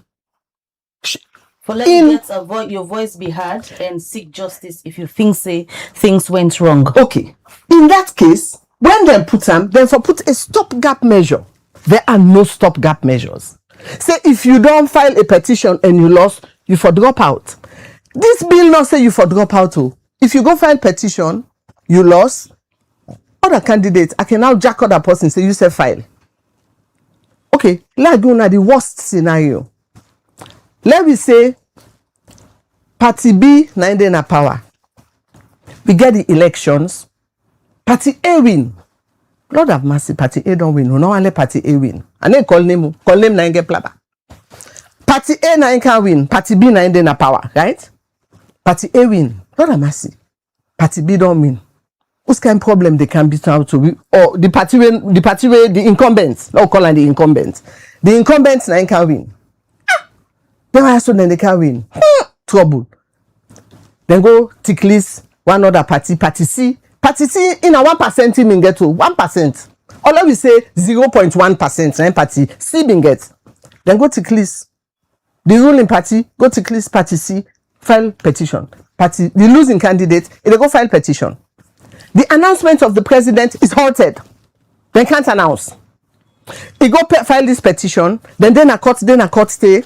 C: For let you get your voice be heard and seek justice if you think say things went wrong.
G: Okay. In that case, when they put them, then for put a stopgap measure. There are no stopgap measures. Say if you don't file a petition and you lost, you for drop out. This bill not say you for drop out. If you go file petition, you lost, other candidates, I can now jack other person say you say file. Okay, let's go now the worst scenario. Let me say Party B na in na power. We get the elections. Party A win. Lord have mercy, Party A don't win. No only Party A win. And then call name na in get plaba. Party A na in can win. Party B na in na power, right? Party A win. Lord have mercy. Party B don't win. What's kind of problem they can beat out to? Or the party where the incumbents. I'll call on the incumbents. The incumbents na in can win. Then I so then they can win. Trouble. Then go tick list one other party. Party C in a 1% team in get to 1%. All we say 0.1%. Then party C bin get. Then go tick list. The ruling party go tick list party C, file petition. The losing candidate, they go file petition. The announcement of the president is halted. They can't announce. He go file this petition. Then a court stay.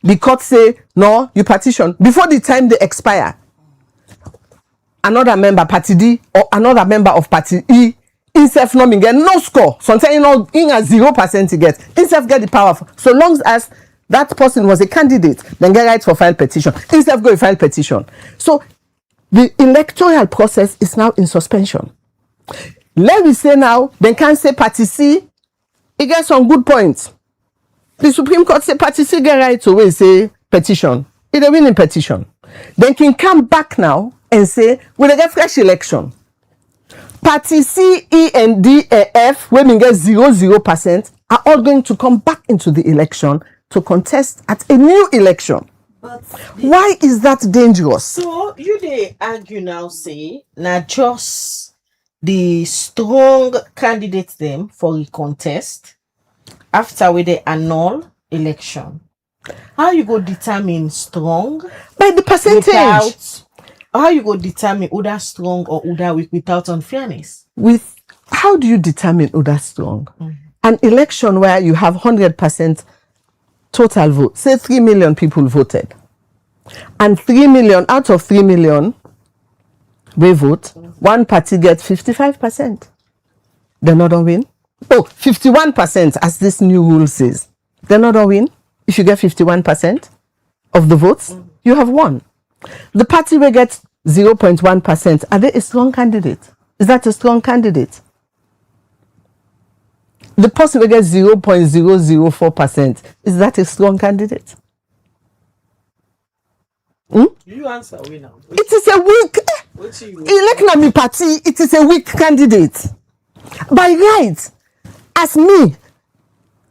G: The court say, no, you petition. Before the time they expire, another member, Party D, or another member of Party E, himself not get no score. Sometimes in a 0% he gets. Himself get the power. So long as that person was a candidate, then get right for file petition. Himself go file petition. So the electoral process is now in suspension. Let me say now, they can say Party C, he gets some good points. The Supreme Court say Party C get right to say petition. It's a winning petition. Then can come back now and say, we get fresh election. Party C, E, and D, and F, when we get 0% are all going to come back into the election to contest at a new election. But why is that dangerous?
F: So you they argue now say now just the strong candidates them for the contest after we they annul election. How you go determine strong?
G: By the percentage.
F: Without, how you go determine whether strong or whether weak without unfairness?
G: With how do you determine whether strong? An election where you have 100% total vote, say 3 million people voted, and 3 million out of 3 million we vote, one party gets 55%. They're not gonna win. Oh, 51% as this new rule says. They're not gonna win. If you get 51% of the votes, you have won. The party will get 0.1%. Are they a strong candidate? Is that a strong candidate? The person will get 0.004%. Is that a strong candidate?
F: You answer we now.
G: It is a weak. Election party. It is a weak candidate. By right, as me,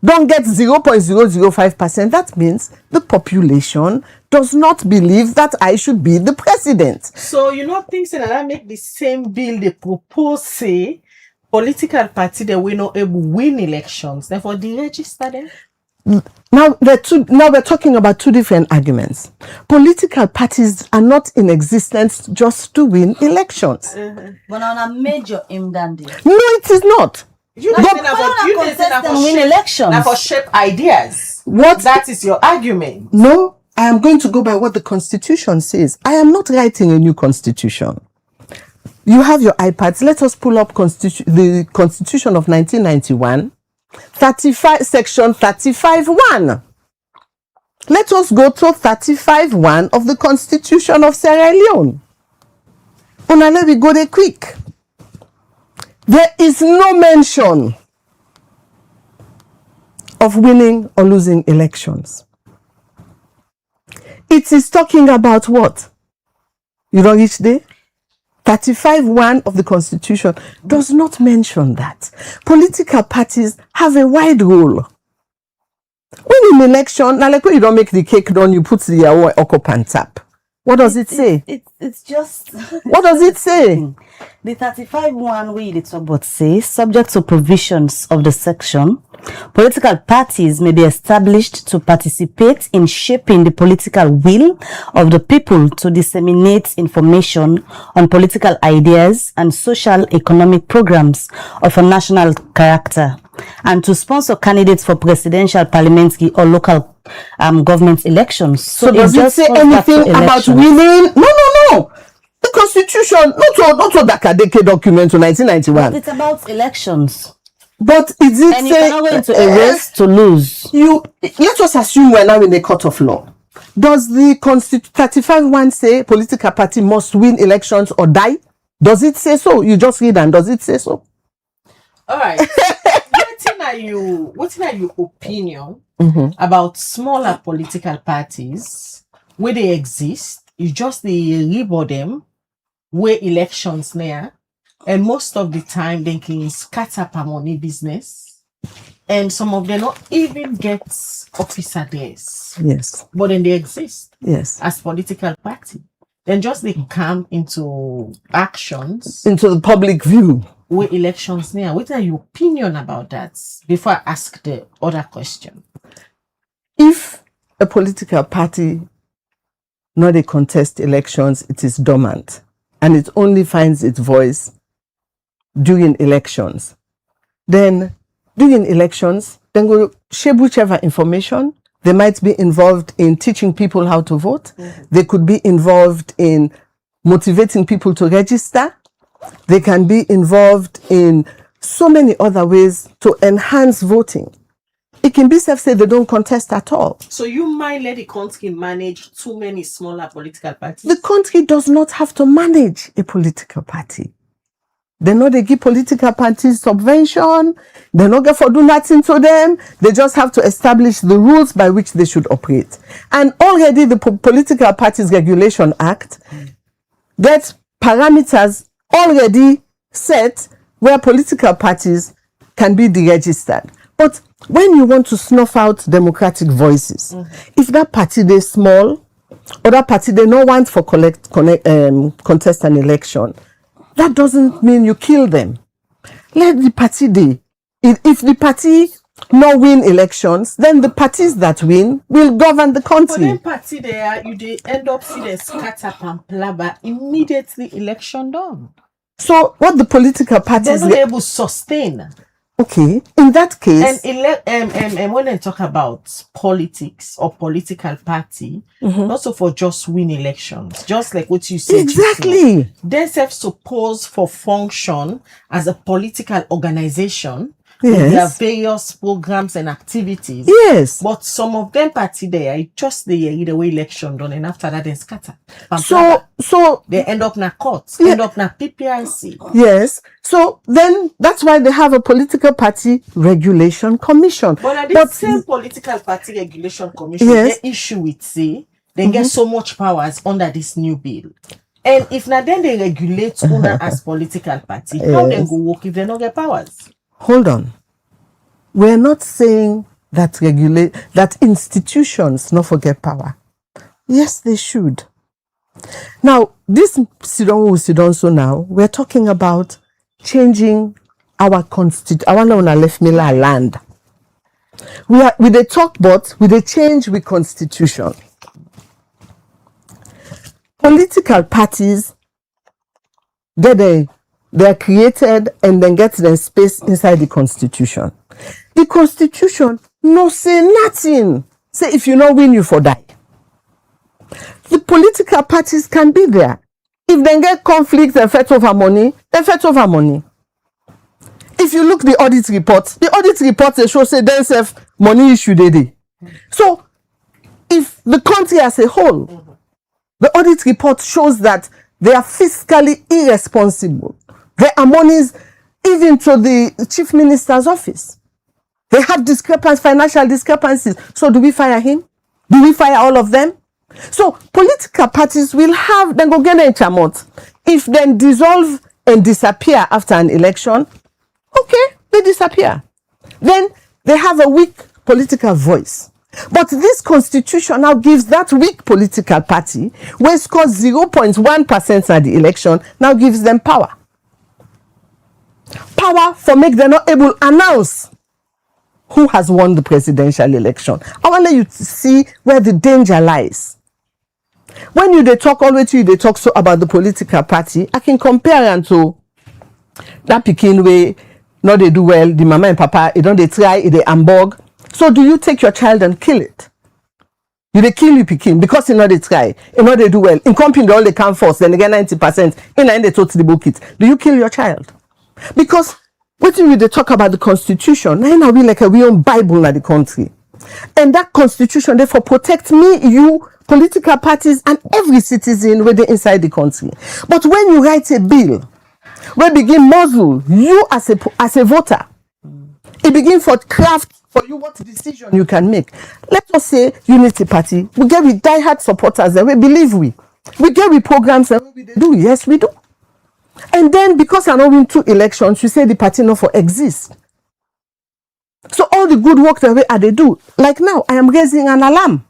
G: don't get 0.005%. That means the population does not believe that I should be the president.
F: So you not think that I make the same bill they propose say political party that we not able win elections, therefore they register them?
G: Now we're talking about two different arguments. Political parties are not in existence just to win elections.
C: But on a major aim than this.
G: No, it is not.
F: You
C: But
F: say na for- you say na for
C: win
F: shape-
C: elections.
F: na for shape ideas.
G: What?
F: That is your argument.
G: No, I am going to go by what the Constitution says. I am not writing a new Constitution. You have your iPads. Let us pull up the Constitution of 1991, 35 section 35(1). Let us go to 35(1) of the Constitution of Sierra Leone. Una, let me go there quick. There is no mention of winning or losing elections. It is talking about what? You don't reach there? 35(1) of the Constitution does not mention that. Political parties have a wide role. When in election, now like when you don't make the cake done, you put the occupant tap. What does it say?
C: It's just.
G: What does it say?
C: The 35(1) we the talk about says, subject to provisions of the section, political parties may be established to participate in shaping the political will of the people to disseminate information on political ideas and social economic programs of a national character, and to sponsor candidates for presidential, parliamentary, or local government elections.
G: So does it say anything about winning? No. The Constitution, not to Dakadeke document to 1991.
C: It's about elections.
G: But is it
C: And you
G: say
C: cannot go into a race to lose.
G: let us assume we're now in a court of law. Does the 35(1) say political party must win elections or die? Does it say so? You just read and does it say so?
F: All right. What's your opinion about smaller political parties where they exist? You just the label them where elections near, and most of the time they can scatter per money business, and some of them not even get officer days.
G: Yes.
F: But then they exist
G: Yes.
F: as political party. Then just they come into actions
G: Into the public view.
F: where elections near. What are your opinion about that? Before I ask the other question.
G: If a political party not a contest elections, it is dormant, and it only finds its voice during elections. Then during elections, then go share whichever information. They might be involved in teaching people how to vote. They could be involved in motivating people to register. They can be involved in so many other ways to enhance voting. It can be say they don't contest at all.
F: So you might let the country manage too many smaller political parties?
G: The country does not have to manage a political party. They know they give political parties subvention. They not get for do nothing to them. They just have to establish the rules by which they should operate. And already the Political Parties Regulation Act gets parameters already set where political parties can be deregistered. But when you want to snuff out democratic voices, if that party they small, or that party they no want for contest an election, that doesn't mean you kill them. Let the party if the party not win elections, then the parties that win will govern the
F: For
G: country.
F: them party there, you they end up see the scatter and plabber immediately election done.
G: So what the political
F: They're
G: parties
F: not able to sustain.
G: okay, in that case,
F: And when I talk about politics or political party, also for just win elections, just like what you said.
G: exactly.
F: They self supposed for function as a political organization
G: Yes.
F: with their various programs and activities.
G: Yes.
F: But some of them party there, just the either way election done, and after that they scatter.
G: So
F: they end up in a court,
G: Yeah.
F: end up in a PPIC.
G: yes. So then that's why they have a political party regulation commission.
F: But at the same political party regulation commission,
G: Yes.
F: the issue with say they get so much powers under this new bill. And if now then they regulate una as political party, how they go work if they don't get powers?
G: Hold on. We're not saying that institutions not forget power. Yes, they should. Now, this Sidon so now, we're talking about changing our land. With the talk, but with the change with constitution. Political parties they're created and then get their space inside the constitution. The constitution no say nothing. Say if you not win, you for die. The political parties can be there. If they get conflict and fight over money, they fight over money. If you look the audit report they show say themselves money issue dey. So if the country as a whole, the audit report shows that they are fiscally irresponsible. There are monies even to the chief minister's office. They have financial discrepancies. So do we fire him? Do we fire all of them? So political parties will have, then go get a chamot. If then dissolve and disappear after an election, okay, they disappear. Then they have a weak political voice. But this constitution now gives that weak political party, where scores 0.1% at the election, now gives them power. Power for make them not able to announce who has won the presidential election. I want to let you see where the danger lies. When they talk so about the political party, I can compare them to that Pekin way, no they do well, the mama and papa, they try, they hamburg. So do you take your child and kill it? You they kill you Pekin because they try, they do well. In company they all they can force, then they get 90%, and they totally book it. Do you kill your child? Because what do they talk about the constitution? Now we like we own Bible in the country. And that constitution therefore protect me, you, political parties, and every citizen whether inside the country. But when you write a bill, we begin muzzle you as a voter. It begin for craft for you what decision you can make. Let us say Unity Party, we get with diehard supporters and we believe we get with programs and we do. Yes, we do. And then because I know win 2 elections, you say the party no for exist. So all the good work that they do, like now, I am raising an alarm.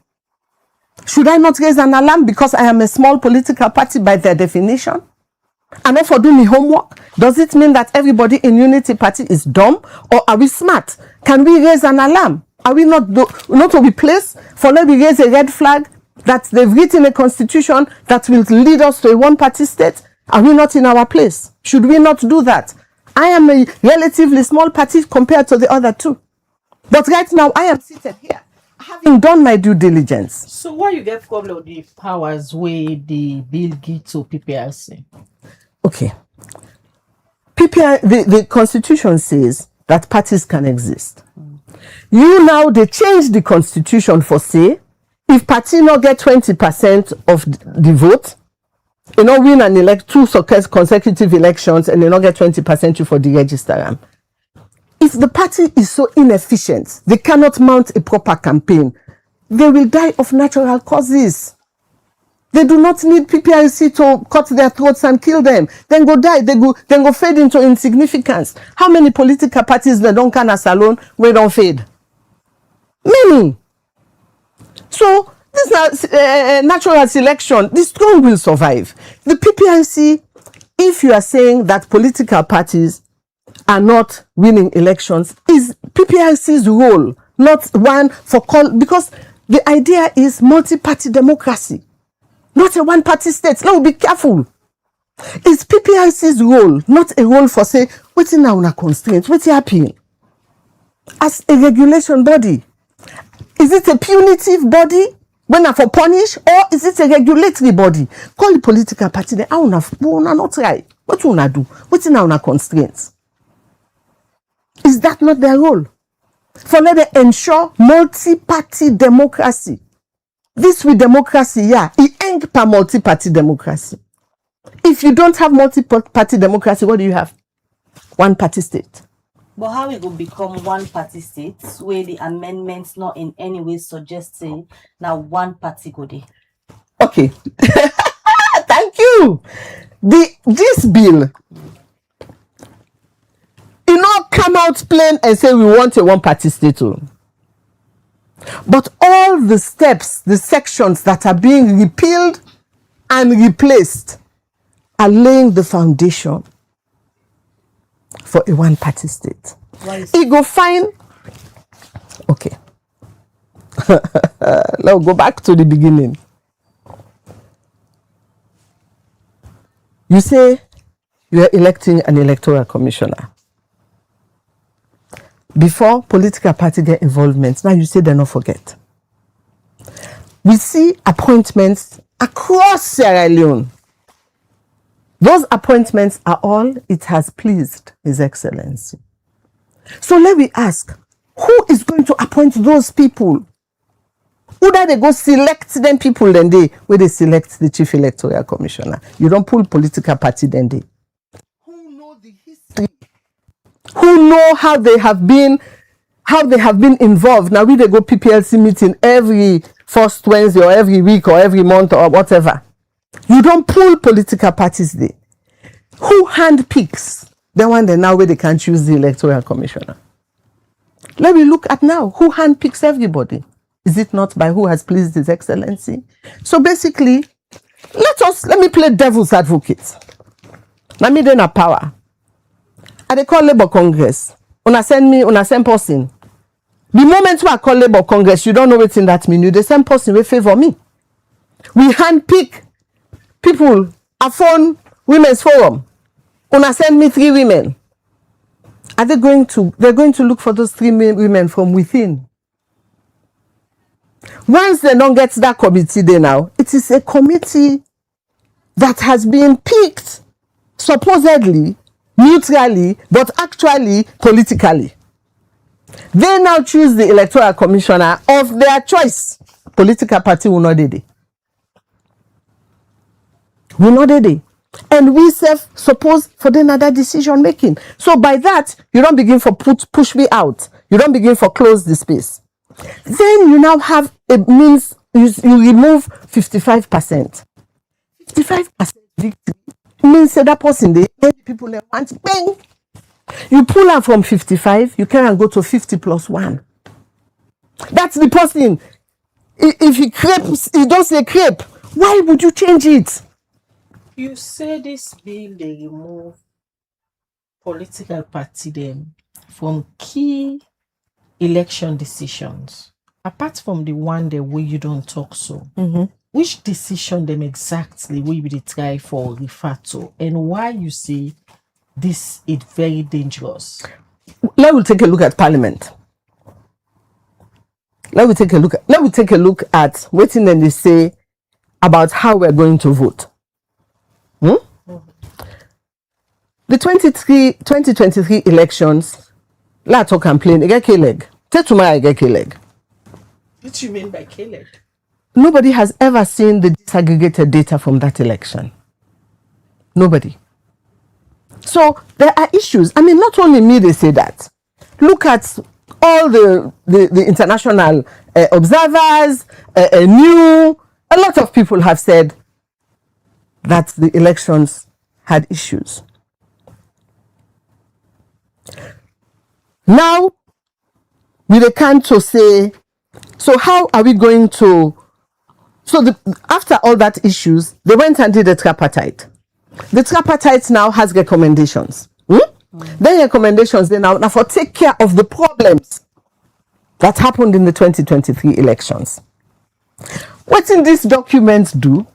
G: Should I not raise an alarm because I am a small political party by their definition? And if I do my homework, does it mean that everybody in Unity Party is dumb, or are we smart? Can we raise an alarm? Are we not to be placed for let me raise a red flag that they've written a constitution that will lead us to a one-party state? Are we not in our place? Should we not do that? I am a relatively small party compared to the other two. But right now, I am seated here, having done my due diligence.
F: So why you get problem with the powers where the bill give to PPRC?
G: Okay. The constitution says that parties can exist. They change the constitution for say, if party not get 20% of the vote, win and elect 2 consecutive elections and they not get 20% for the register. If the party is so inefficient, they cannot mount a proper campaign, they will die of natural causes. They do not need PPRC to cut their throats and kill them. Then go die. Then go fade into insignificance. How many political parties they don't can as alone we don't fade? Many. So this is a natural selection. The strong will survive. The PPRC, if you are saying that political parties are not winning elections is PPRC's role, not one for call, because the idea is multi-party democracy, not a one-party state. Let me be careful. It's PPRC's role, not a role for say, what's in our constraints, what's happening? As a regulation body, is it a punitive body when I for punish, or is it a regulatory body? Call the political party, they are not try. What you do? What's in our constraints? Is that not their role? For let them ensure multi-party democracy. This with democracy, yeah, it ain't per multi-party democracy. If you don't have multi-party democracy, what do you have? One-party state.
C: But how it will become one party state where the amendments not in any way suggesting now one party go there?
G: Okay. Thank you. This bill, you know, come out plain and say we want a one-party state. But all the steps, the sections that are being repealed and replaced are laying the foundation for a one-party state. It go fine. Okay. Let's go back to the beginning. You say you are electing an electoral commissioner. Before political party get involvement, now you say they not forget. We see appointments across Sierra Leone. Those appointments are all it has pleased His Excellency. So let me ask, who is going to appoint those people? Who do they go select them people then they where they select the chief electoral commissioner? You don't pull political party then they. Who know the history? Who know how they have been involved? Now we they go PPLC meeting every first Wednesday or every week or every month or whatever. You don't pull political parties there. Who handpicks the one that now where they can choose the electoral commissioner? Let me look at now. Who handpicks everybody? Is it not by who has pleased His Excellency? So basically, let me play devil's advocate. Let me then a power. I they call Labour Congress. Una send person. The moment I call Labour Congress, you don't know what's in that menu. The same person will favor me. We handpick people a phone women's forum. Una send me 3 women. Are they going to? They're going to look for those 3 women from within. Once they don't get that committee there now, it is a committee that has been picked supposedly neutrally, but actually politically. They now choose the electoral commissioner of their choice. Political party will not do it. Will not do it. And we suppose for the another decision making. So by that, you don't begin for push me out. You don't begin for close the space. Then you now have a means, you remove 55%. 55% victory means that person, they people want bang. You pull out from 55, you can go to 50 plus 1. That's the person. If he crepes, he does say crepe. Why would you change it?
F: You say this bill they remove political party them from key election decisions. Apart from the one the way you don't talk so, which decision them exactly will be try for refer to, and why you say this is very dangerous?
G: Let me take a look at Parliament. Let me take a look at what then they say about how we're going to vote. The 2023 elections, let's talk complain. I get K-leg. Tell tomorrow I get K-leg.
F: What do you mean by K-leg?
G: Nobody has ever seen the disaggregated data from that election. Nobody. So there are issues. I mean, not only me, they say that. Look at all the international observers, a lot of people have said that the elections had issues. Now, we can't to say, so how are we going to, after all that issues, they went and did the tripartite. The tripartite now has recommendations. Then recommendations then now for take care of the problems that happened in the 2023 elections. What in these documents do?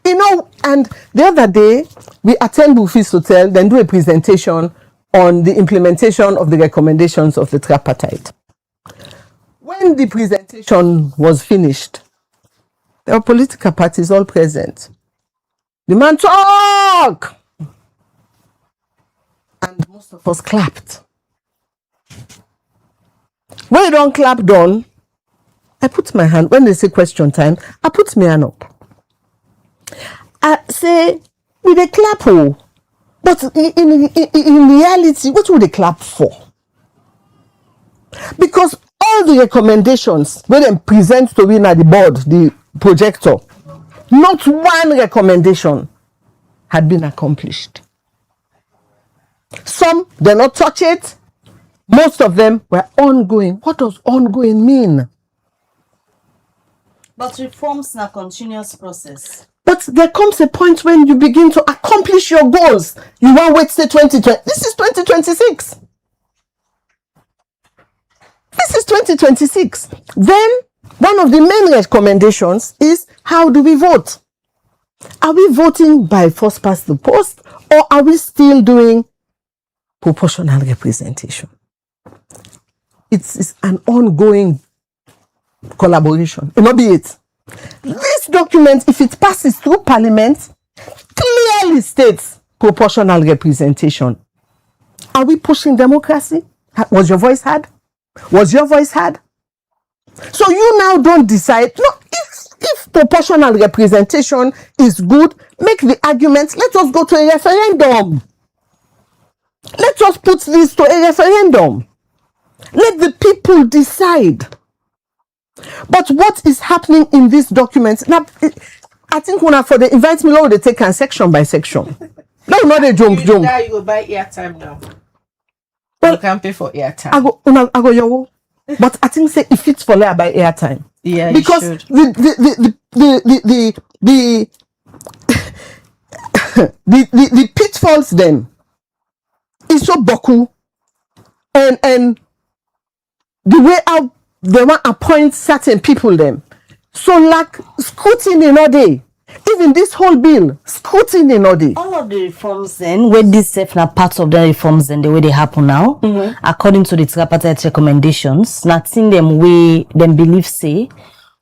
G: You know, and the other day we attend Bufis Hotel, then do a presentation on the implementation of the recommendations of the tripartite. When the presentation was finished, there were political parties all present. The man talk! And most of us clapped. When you don't clap done, I put my hand, when they say question time, I put my hand up. I say, we they clap, oh, but in reality, what would they clap for? Because all the recommendations, when they present to win at the board, the projector, not one recommendation had been accomplished. Some did not touch it. Most of them were ongoing. What does ongoing mean?
C: But reforms are a continuous process.
G: But there comes a point when you begin to accomplish your goals. You won't wait till 2020. This is 2026. This is 2026. Then one of the main recommendations is, how do we vote? Are we voting by first past the post, or are we still doing proportional representation? It's an ongoing collaboration. It not be it. This document, if it passes through Parliament, clearly states proportional representation. Are we pushing democracy? Was your voice heard? Was your voice heard? So you now don't decide. No, if proportional representation is good, make the argument. Let us go to a referendum. Let us put this to a referendum. Let the people decide. But what is happening in this document? Now, I think when for the invite me, they take section by section. No, not a jump.
F: You go buy airtime now.
G: Well,
F: you can pay for airtime.
G: I go yo. But I think say if it's for later by airtime.
F: Yeah,
G: because
F: you should.
G: the pitfalls then is so boku, and the way out they want to appoint certain people them. So like scrutiny all day. Even this whole bill, scrutiny all day.
C: All of the reforms then, where this safe now parts of the reforms then the way they happen now, according to the tripartite recommendations, nothing them way them believe say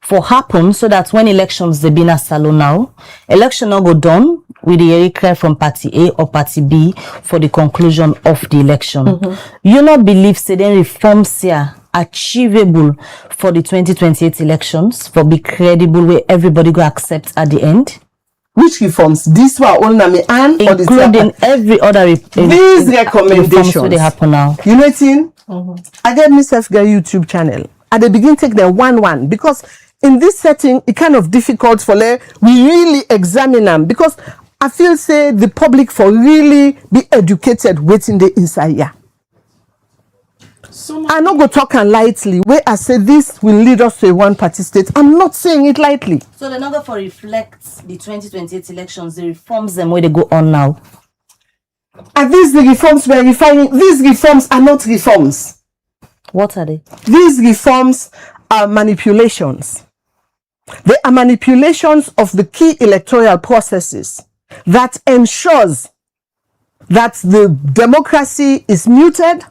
C: for happen so that when elections they been a salon now, election now go done with the cry from party A or party B for the conclusion of the election. You not believe say then reforms here achievable for the 2028 elections, for be credible where everybody go accept at the end?
G: Which reforms? This one only and
C: including every other
G: these recommendations
C: where they happen now.
G: You know what I mean? I get myself get YouTube channel. At the beginning take them one because in this setting it kind of difficult for we really examine them because I feel say the public for really be educated waiting the inside here. So I'm not go talking lightly. Where I say this will lead us to a one-party state. I'm not saying it lightly.
C: So they're not going to reflect the 2028 elections, the reforms them where they go on now.
G: Are these the reforms we're refining? These reforms are not reforms.
C: What are they?
G: These reforms are manipulations. They are manipulations of the key electoral processes that ensures that the democracy is muted,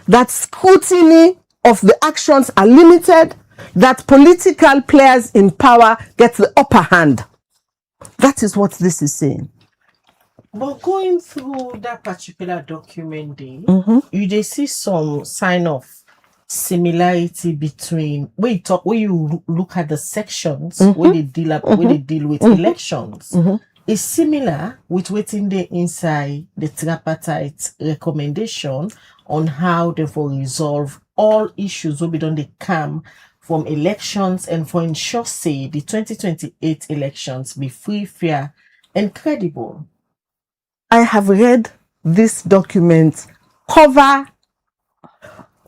G: that scrutiny of the actions are limited, that political players in power get the upper hand. That is what this is saying.
F: But going through that particular document, you they see some sign of similarity between when you look at the sections when they deal with elections. Is similar with waiting there inside the tripartite recommendation on how they will resolve all issues will be done they come from elections and for ensure say the 2028 elections be free, fair, and credible.
G: I have read this document cover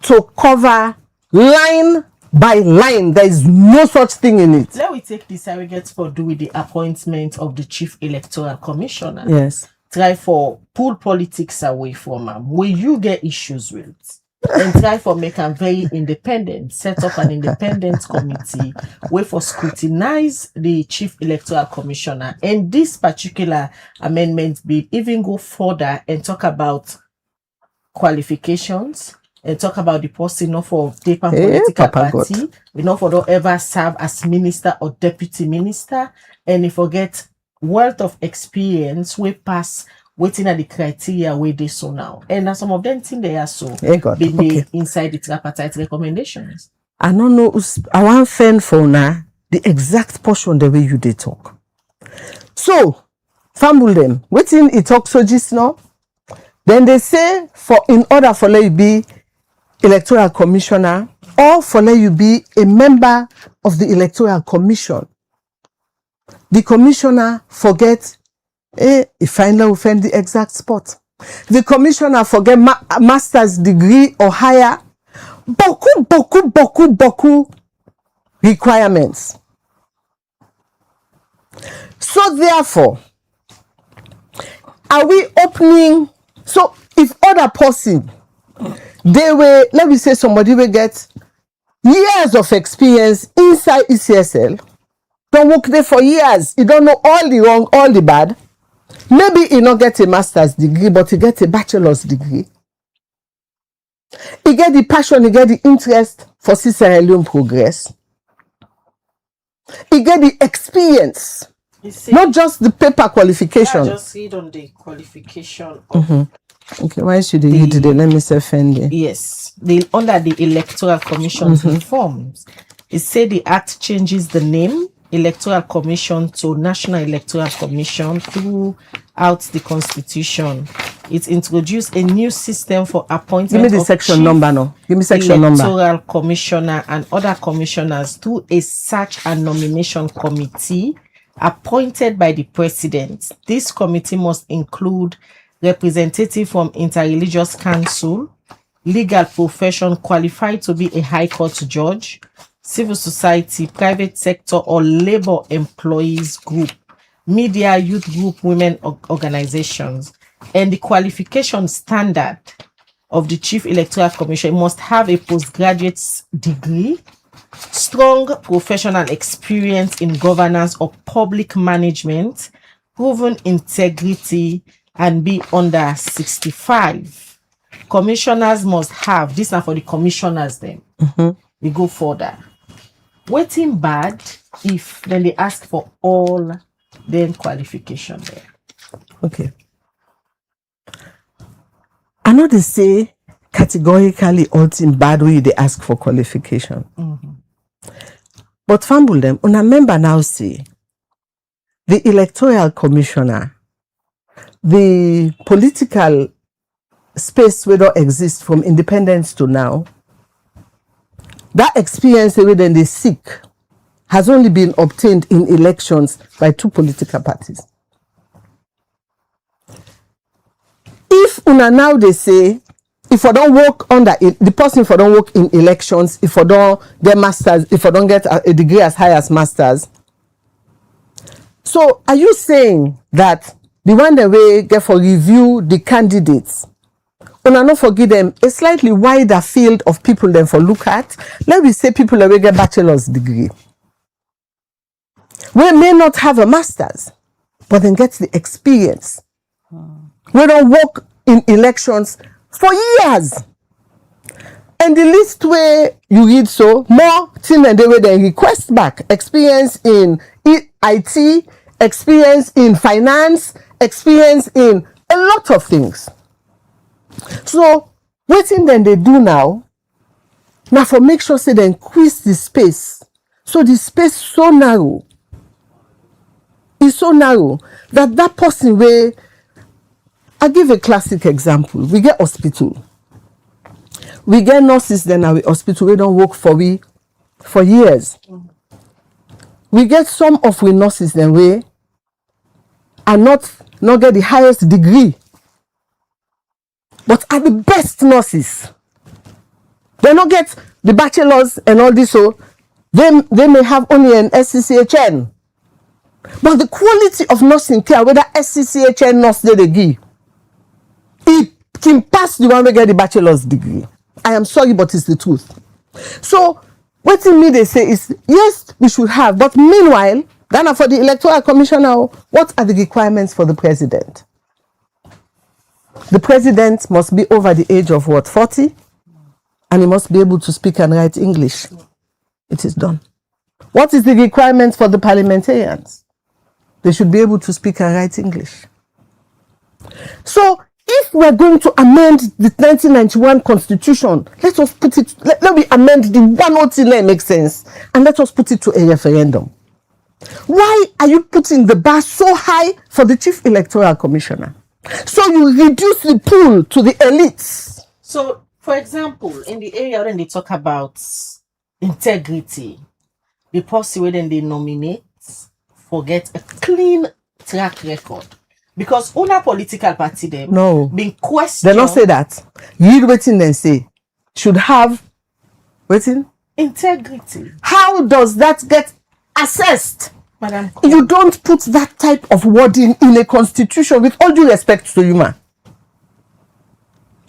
G: to cover, line by line. There is no such thing in it.
F: Let me take the surrogates for do with the appointment of the Chief Electoral Commissioner.
G: Yes.
F: try for pull politics away from them, will you get issues with? And try for make them very independent, set up an independent committee, way for scrutinize the Chief Electoral Commissioner. And this particular amendment bill even go further and talk about qualifications and talk about the person not for paper political party, we not for don't ever serve as minister or deputy minister, and you forget wealth of experience we pass waiting at the criteria where they so now. And some of them think they are so been inside the tripartite recommendations.
G: I don't know, I want fan for now the exact portion the way you did talk. So, fumble them. Waiting it talk so just now. Then they say for in order for let you be electoral commissioner or for let you be a member of the electoral commission, the commissioner forget if finally will find the exact spot. The commissioner forget master's degree or higher. Beaucoup requirements. So therefore, are we opening? So if other person, they will, let me say somebody will get years of experience inside ECSL, don't work there for years, you don't know all the wrong, all the bad. Maybe he not get a master's degree, but he get a bachelor's degree. He get the passion, he get the interest for Sierra Leone progress. He get the experience, not just the paper qualification.
F: Just read on the qualification. Of
G: Okay, why should they read today? Let me say offend.
F: Yes, under the Electoral Commission's reforms, it said the Act changes the name Electoral Commission to National Electoral Commission throughout the Constitution. It introduced a new system for appointment
G: Give me the section number now. Give me section number.
F: Electoral Commissioner and other commissioners through a search and nomination committee appointed by the President. This committee must include representative from Interreligious Council, legal profession qualified to be a High Court judge, civil society, private sector or labor employees group, media, youth group, women organizations. And the qualification standard of the Chief Electoral Commission must have a postgraduate degree, strong professional experience in governance or public management, proven integrity, and be under 65. Commissioners must have, this are for the commissioners then. We go further. Waiting bad if then they ask for all them qualification there.
G: Okay. I know they say categorically all in bad way they ask for qualification. But fumble them. Una member now say the electoral commissioner, the political space where don't exist from independence to now, that experience within they seek has only been obtained in elections by two political parties. If una now they say, if I don't work under it, the person if I don't work in elections, if I don't get masters, if I don't get a degree as high as masters. So are you saying that the one that we get for review the candidates, una not forgive them a slightly wider field of people than for look at? Let me say people that will get bachelor's degree. We may not have a master's, but then get the experience. We don't work in elections for years. And the least way you read so, more thing than they will then request back. Experience in IT, experience in finance, experience in a lot of things. So, what thing then they do now for make sure say they increase the space. So the space so narrow. It's so narrow that that person will. I give a classic example. We get hospital. We get nurses then at the hospital. We don't work for years. We get some of we nurses then we are not get the highest degree, but are the best nurses. They not get the bachelors and all this, so they may have only an SCCHN. But the quality of nursing care, whether SCCHN nurse they give, it can pass the one we get the bachelor's degree. I am sorry, but it's the truth. So what in me they say is, yes, we should have, but meanwhile, Ghana for the Electoral Commissioner, what are the requirements for the president? The president must be over the age of what, 40? And he must be able to speak and write English. It is done. What is the requirement for the parliamentarians? They should be able to speak and write English. So if we're going to amend the 1991 constitution, let us put it, let me amend the one thing that makes sense, and let us put it to a referendum. Why are you putting the bar so high for the chief electoral commissioner? So you reduce the pool to the elites.
F: So, for example, in the area when they talk about integrity, the policy where then they nominate forget a clean track record. Because una political party them being questioned.
G: They not say that. Read waiting then say should have waiting
F: integrity.
G: How does that get assessed?
F: Madam,
G: you don't put that type of wording in a constitution, with all due respect to you, man.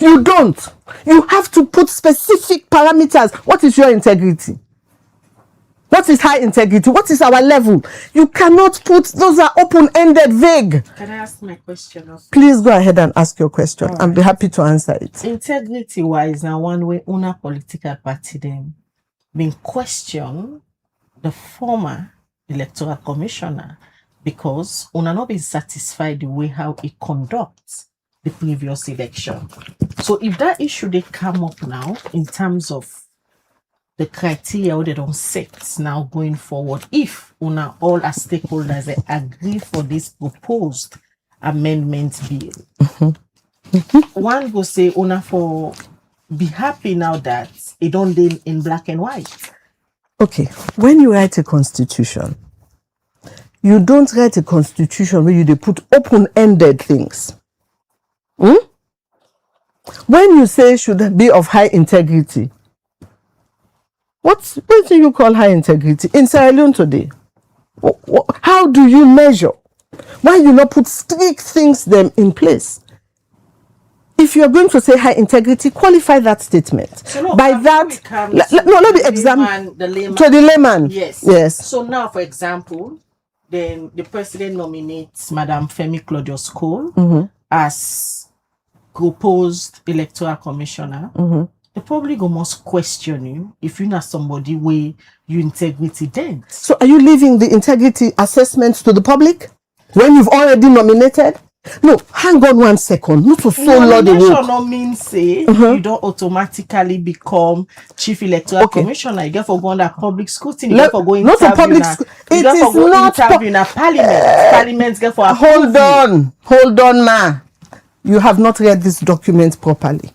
G: You don't. You have to put specific parameters. What is your integrity? What is high integrity? What is our level? You cannot put, those are open-ended, vague.
F: Can I ask my question also?
G: Please go ahead and ask your question. Right. I'll be happy to answer it.
F: Integrity-wise, now one way una political party then being questioned the former electoral commissioner because una not been satisfied the way how he conducts the previous election. So if that issue they come up now in terms of the criteria they don't set now going forward, if una all as stakeholders they agree for this proposed amendment bill, one go say una for be happy now that it don't deal in black and white.
G: Okay, when you write a constitution, you don't write a constitution where you put open-ended things. When you say should be of high integrity, what do you call high integrity? In Sierra Leone today, how do you measure? Why you not put strict things them in place? If you are going to say high integrity, qualify that statement.
F: So no,
G: by that, let me examine to the layman.
F: Yes.
G: Yes.
F: So now, for example, then the president nominates Madam Femi Claudius Cole as proposed electoral commissioner. The public must question you if you're not somebody where you integrity then.
G: So are you leaving the integrity assessment to the public when you've already nominated? No, hang on 1 second. Not to so loud.
F: Nomination no means say you don't automatically become chief electoral commissioner. You get for going to public scrutiny. You get for going
G: not interview public
F: you get for going interview in a parliament. Parliament get for
G: hold on, ma. You have not read this document properly.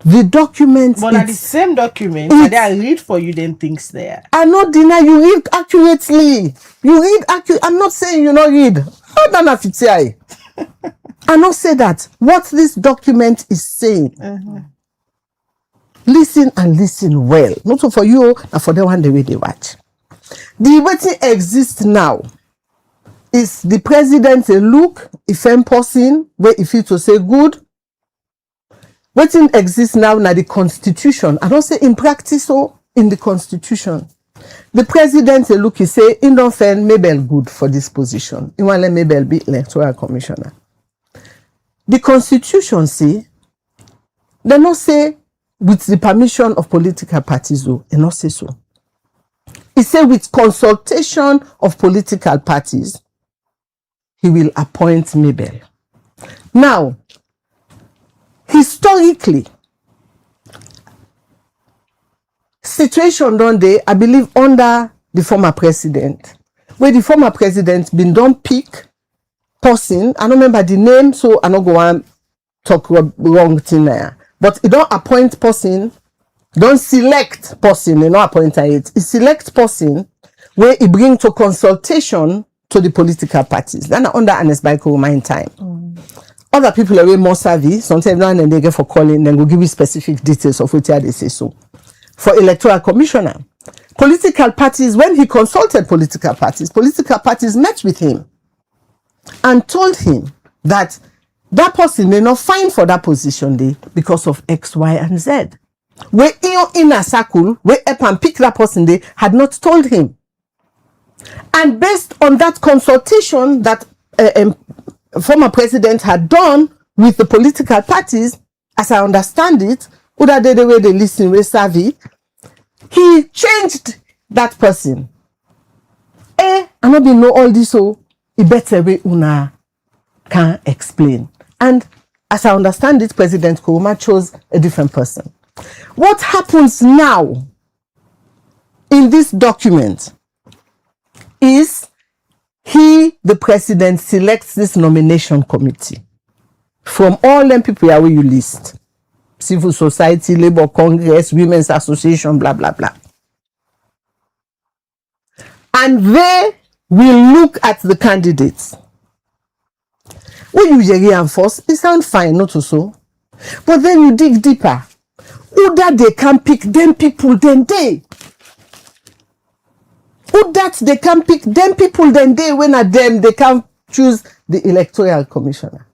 G: The document,
F: but at the same document, and I read for you then things there.
G: I not deny you read accurately. You read accurately. I'm not saying you not read. I'm not say that. What this document is saying. Listen and listen well. Not for you, and for the one the way they watch. The waiting exists now. Is the president a look, if I'm person, where if you to say good. Waiting exists now in the constitution. I don't say in practice or in the constitution. The president a look, he say, in don't find Mabel good for this position. He want let Mabel be electoral commissioner. The constitution say, they not say with the permission of political parties, though, and not say so. He say with consultation of political parties, he will appoint Mabel. Now, historically, situation done there, I believe, under the former president, where the former president been done pick person. I don't remember the name, so I don't go and talk wrong thing there. But he don't appoint person, don't select person, he not appoint it. He select person where he bring to consultation to the political parties. Then under Ernest Bai Koroma time. Other people are way more savvy. Sometimes now and then they get for calling, then go give you specific details of what they say so. For electoral commissioner, political parties, when he consulted political parties met with him and told him that that person may not find for that position there because of X, Y, and Z. Where in a circle, where Epan pick that person they had not told him. And based on that consultation that former president had done with the political parties, as I understand it, the way they listen with savvy, he changed that person. I not be know all this, so it better way una can explain. And as I understand it, President Nkrumah chose a different person. What happens now in this document is the president selects this nomination committee from all them people where you list. Civil society, Labour Congress, Women's Association, blah, blah, blah. And they will look at the candidates. When you reinforce, it sounds fine, not so. But then you dig deeper. Who that they can pick them people, then they. Who that they can pick them people, then they, when at them, they can choose the electoral commissioner.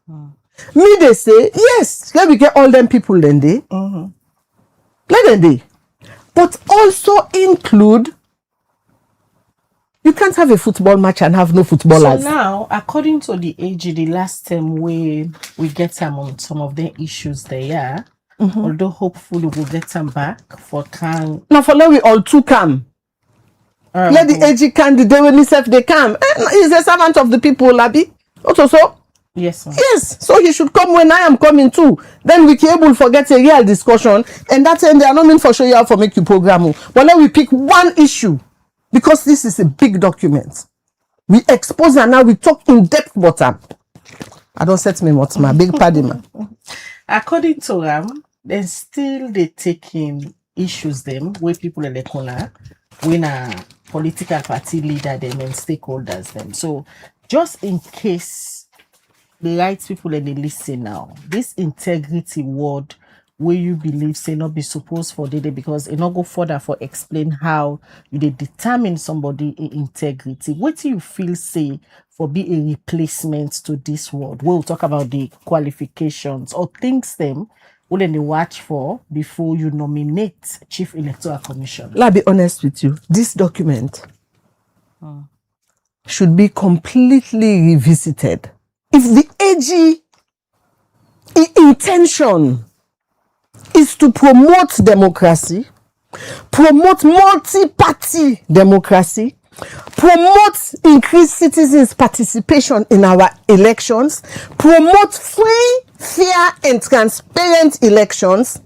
G: Me, they say, yes, let me get all them people, then they. Let them they. But also include, you can't have a football match and have no footballers.
F: So now, according to the AG, the last time we get some on some of the issues there, although hopefully we'll get them back for can.
G: Now for let we all two come. Let the AG candidate when himself they come. He's a servant of the people, Labi. Also.
F: Yes, ma'am.
G: Yes, so he should come when I am coming too. Then we can able to get a real discussion, and that's when they are not meant for show you how for make you program. But let we pick one issue because this is a big document. We expose and now we talk in depth about them. I don't set me what my big party man.
F: According to them, then still they taking issues them where people in the corner when a political party leader them and stakeholders them. So just in case the right people and they listen now, this integrity word where you believe say not be supposed for the day because it not go further for explain how you they determine somebody in integrity. What do you feel say for be a replacement to this word? We'll talk about the qualifications or things them wouldn't they watch for before you nominate Chief Electoral Commission.
G: Let me be honest with you. This document should be completely revisited. If the AG intention is to promote democracy, promote multi-party democracy, promote increased citizens' participation in our elections, promote free, fair, and transparent elections,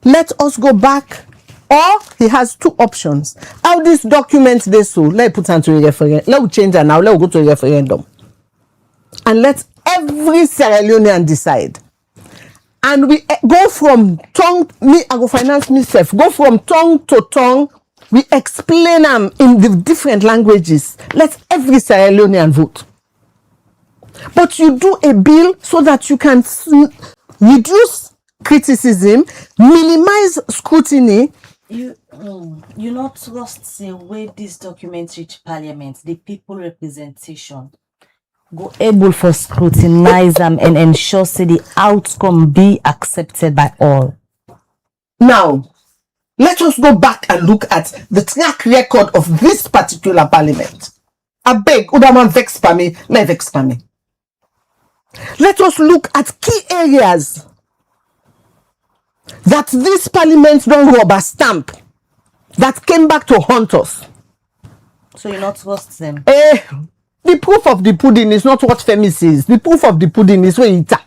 G: let us go back. Or he has two options. How this document they so let put into a referendum. Let we change that now. Let we go to a referendum. And let every Sierra Leonean decide. And we go from tongue, I go finance myself, go from tongue to tongue. We explain them in the different languages. Let every Sierra Leonean vote. But you do a bill so that you can reduce criticism, minimize scrutiny.
C: You not trust the way this document reach Parliament, the people representation. Go able for scrutinize them and ensure say the outcome be accepted by all.
G: Now, let us go back and look at the track record of this particular parliament. I beg, Udaman vex for me, let vex for me. Let us look at key areas that this parliament don't rubber stamp that came back to haunt us.
C: So you not trust them?
G: The proof of the pudding is not what Femi says. The proof of the pudding is where it's at.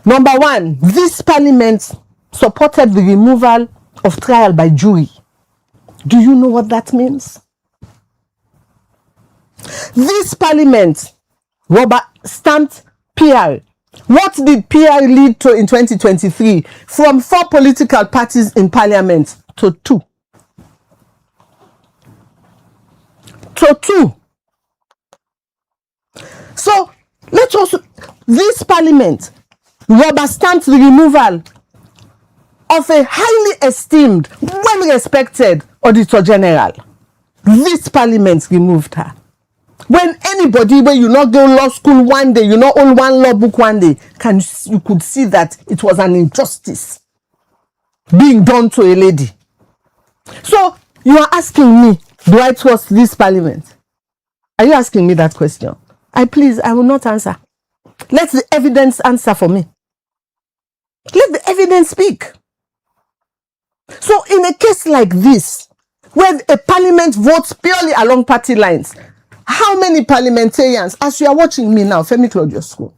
G: Number one, this parliament supported the removal of trial by jury. Do you know what that means? This parliament rubber stamped PR. What did PR lead to in 2023? From 4 political parties in parliament to 2. To 2. So, let us, this parliament rubber stamped the removal of a highly esteemed, well-respected Auditor General. This parliament removed her. When anybody where you not go law school one day, you not own one law book one day, you could see that it was an injustice being done to a lady. So you are asking me, do I trust this parliament? Are you asking me that question? I will not answer. Let the evidence answer for me. Let the evidence speak. So in a case like this, where a parliament votes purely along party lines, how many parliamentarians, as you are watching me now, Femi Claudius School,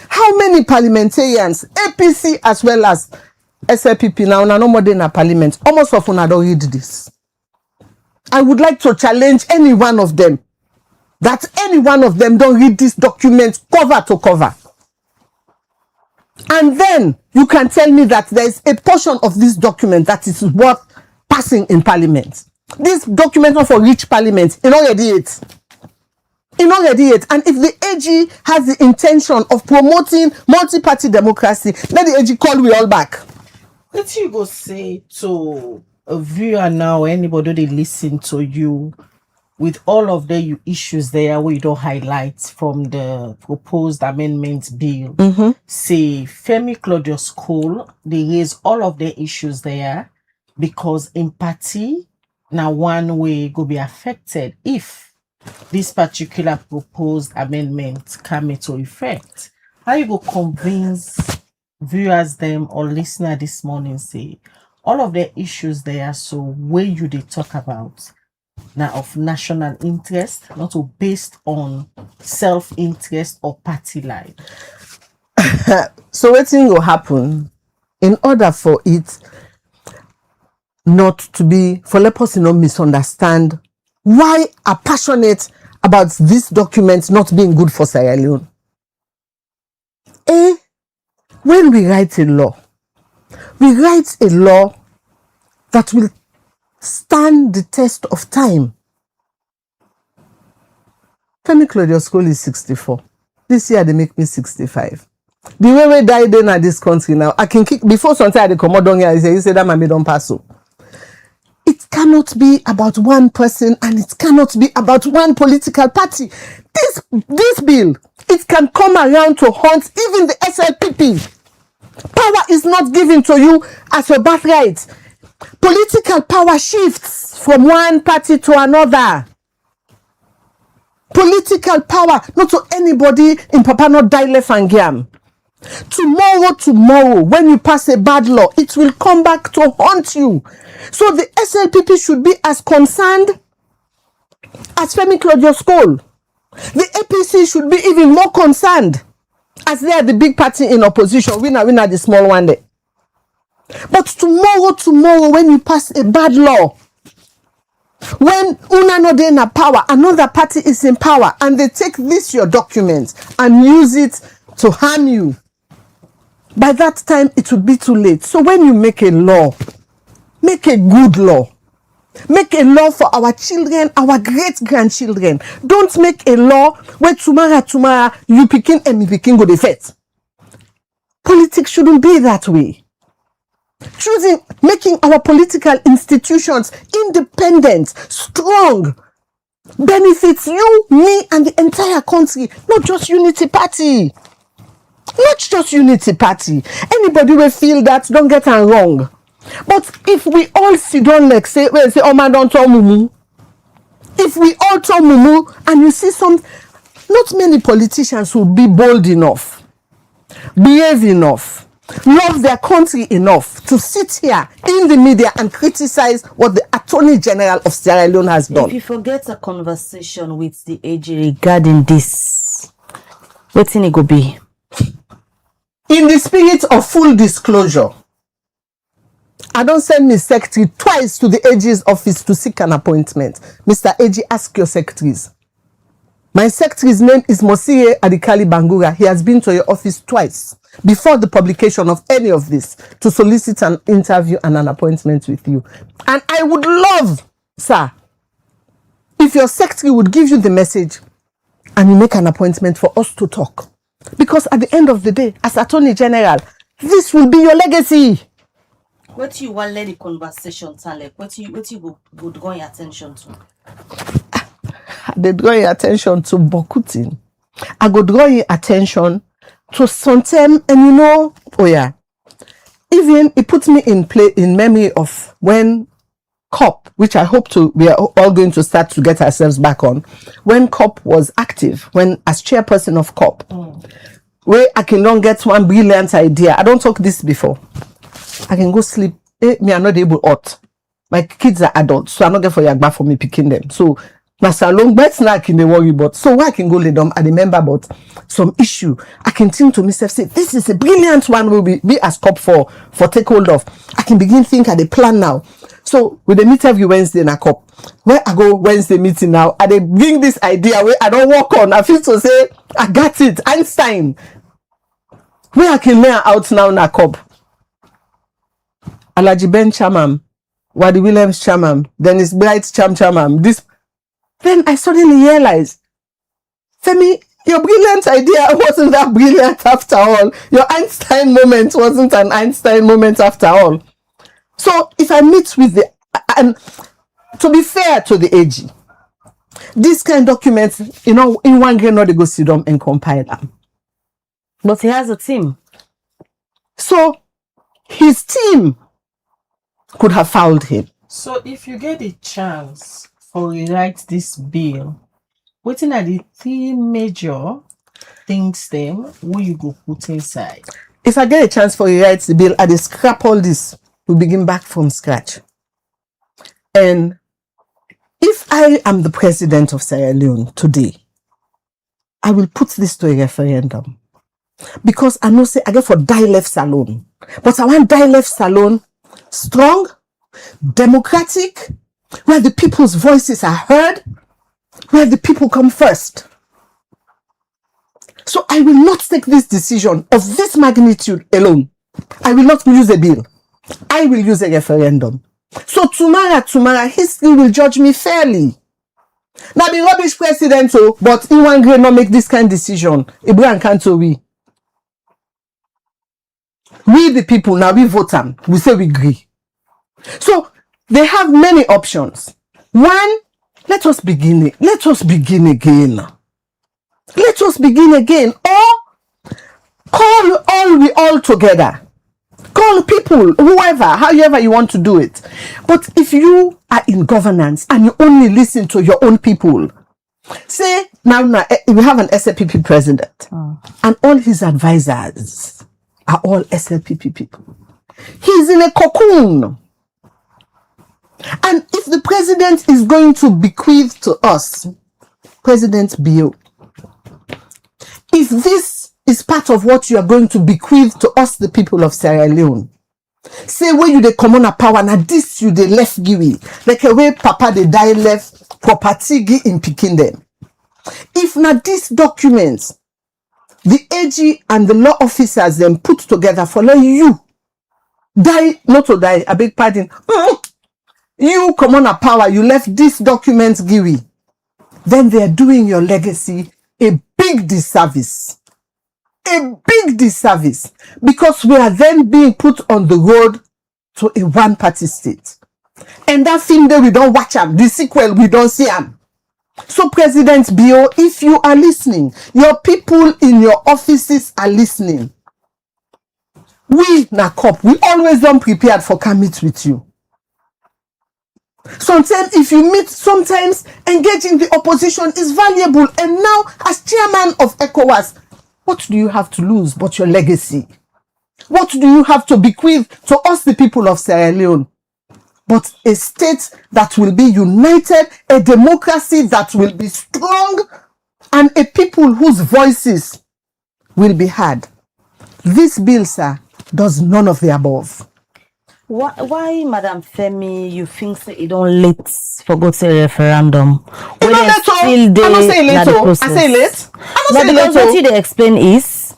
G: how many parliamentarians, APC as well as SLPP now, no more than a parliament, almost often I don't read this. I would like to challenge any one of them, that any one of them don't read this document cover to cover. And then you can tell me that there is a portion of this document that is worth passing in parliament. This document not for rich parliament, it already it. And if the AG has the intention of promoting multi-party democracy, let the AG call we all back.
F: What you go say to a viewer now, anybody they listen to you with all of the issues there we don't highlight from the proposed amendment bill? Say Femi Claudius School, they raise all of the issues there because empathy now one way go be affected if this particular proposed amendment come into effect. How you go convince viewers them or listener this morning say all of the issues there so where you they talk about now of national interest, not based on self-interest or party line?
G: So what thing will happen in order for it not to be, for let us not misunderstand why are passionate about this document not being good for Sierra Leone? When we write a law that will stand the test of time. Femi Claudius School is 64. This year they make me 65. The way we died in this country now, I can kick before sometimes they come out down here and say that my don't pass so. It cannot be about one person and it cannot be about one political party. This bill, it can come around to haunt even the SLPP. Power is not given to you as your birthright. Political power shifts from one party to another. Political power, not to anybody in Papa not die left and gam. Tomorrow, when you pass a bad law, it will come back to haunt you. So the SLPP should be as concerned as Femi Claudius School. The APC should be even more concerned as they are the big party in opposition. We are the small one there. But tomorrow, when you pass a bad law, when una no dey na power, another party is in power, and they take this your document and use it to harm you, by that time it will be too late. So when you make a law, make a good law. Make a law for our children, our great-grandchildren. Don't make a law where tomorrow you picking and me picking go the fet. Politics shouldn't be that way. Making our political institutions independent, strong, benefits you, me, and the entire country, not just Unity Party. Not just Unity Party. Anybody will feel that, don't get it wrong. But if we all sit down like say, oh man, don't tell mumu. If we all tell mumu, and you see not many politicians will be bold enough, behave enough, love their country enough to sit here in the media and criticize what the Attorney General of Sierra Leone has done.
C: If you forget a conversation with the AG regarding this, what's it go be?
G: In the spirit of full disclosure, I don't send my secretary twice to the AG's office to seek an appointment. Mr. AG, ask your secretaries. My secretary's name is Mosiye Adikali Bangura. He has been to your office twice before the publication of any of this to solicit an interview and an appointment with you. And I would love, sir, if your secretary would give you the message and you make an appointment for us to talk. Because at the end of the day, as Attorney General, this will be your legacy.
C: What you want let the conversation tell like what you go draw your attention to?
G: They draw your attention to Bokutin. I go draw your attention to something, and even it puts me in memory of when COP, which I hope we are all going to start to get ourselves back on, when COP was active, when as chairperson of COP, where I can don't get one brilliant idea. I don't talk this before. I can go sleep. Me, I'm not able out. My kids are adults, so I'm not there for yagba for me picking them. So my salon bets now can they worry about. So where I can go lay down, I remember about some issue. I can think to myself, say, this is a brilliant one will be as COP for take hold of. I can begin think at the plan now. So with the meet every Wednesday in a COP, where I go Wednesday meeting now, I they bring this idea where I don't work on. I feel to say, I got it, Einstein. Where I can learn out now in a COP. Alaji Ben Chamam, Wadi Williams Chamam, Dennis Bright Chamam. Then I suddenly realized, Femi, your brilliant idea wasn't that brilliant after all. Your Einstein moment wasn't an Einstein moment after all. So if I meet with and to be fair to the AG, these kind of documents, in one grain, they go sit down and compile them.
C: But he has a team.
G: So his team could have fouled him.
F: So if you get a chance for rewrite this bill, what are the three major things then will you go put inside?
G: If I get a chance for rewrite the bill, I just scrap all this. We begin back from scratch. And if I am the president of Sierra Leone today, I will put this to a referendum. Because I know say I get for die left salon. But I want die left salon strong, democratic, where the people's voices are heard, where the people come first. So I will not take this decision of this magnitude alone. I will not use a bill. I will use a referendum. So tomorrow, history will judge me fairly. Now be rubbish president, but in one grade not make this kind of decision. Ibrahim Kanto we the people now we vote them. We say we agree. So they have many options. One, let us begin again. Let us begin again. Or call we all together. Call people, whoever, however you want to do it. But if you are in governance and you only listen to your own people, say now we have an SLPP president and all his advisors are all SLPP people. He's in a cocoon. And if the president is going to bequeath to us, President Bio, if this is part of what you are going to bequeath to us, the people of Sierra Leone, say where you the common power, now this you the left give like a way Papa they die left property in picking them. If now these documents, the AG and the law officers then put together for let you die, not to die, a big pardon. You common power, you left these documents give, then they are doing your legacy a big disservice. A big disservice, because we are then being put on the road to a one-party state. And that film there we don't watch them. The sequel we don't see them. So President Bio, if you are listening, your people in your offices are listening. We na COP, we always don't prepared for come meet with you. Sometimes if you meet, sometimes engaging the opposition is valuable. And now as chairman of ECOWAS, what do you have to lose but your legacy? What do you have to bequeath to us, the people of Sierra Leone? But a state that will be united, a democracy that will be strong, and a people whose voices will be heard. This bill, sir, does none of the above.
C: Why, Madam Femi, you think say it don't late for go to referendum?
G: I don't say late. I say late.
C: But because what they explain is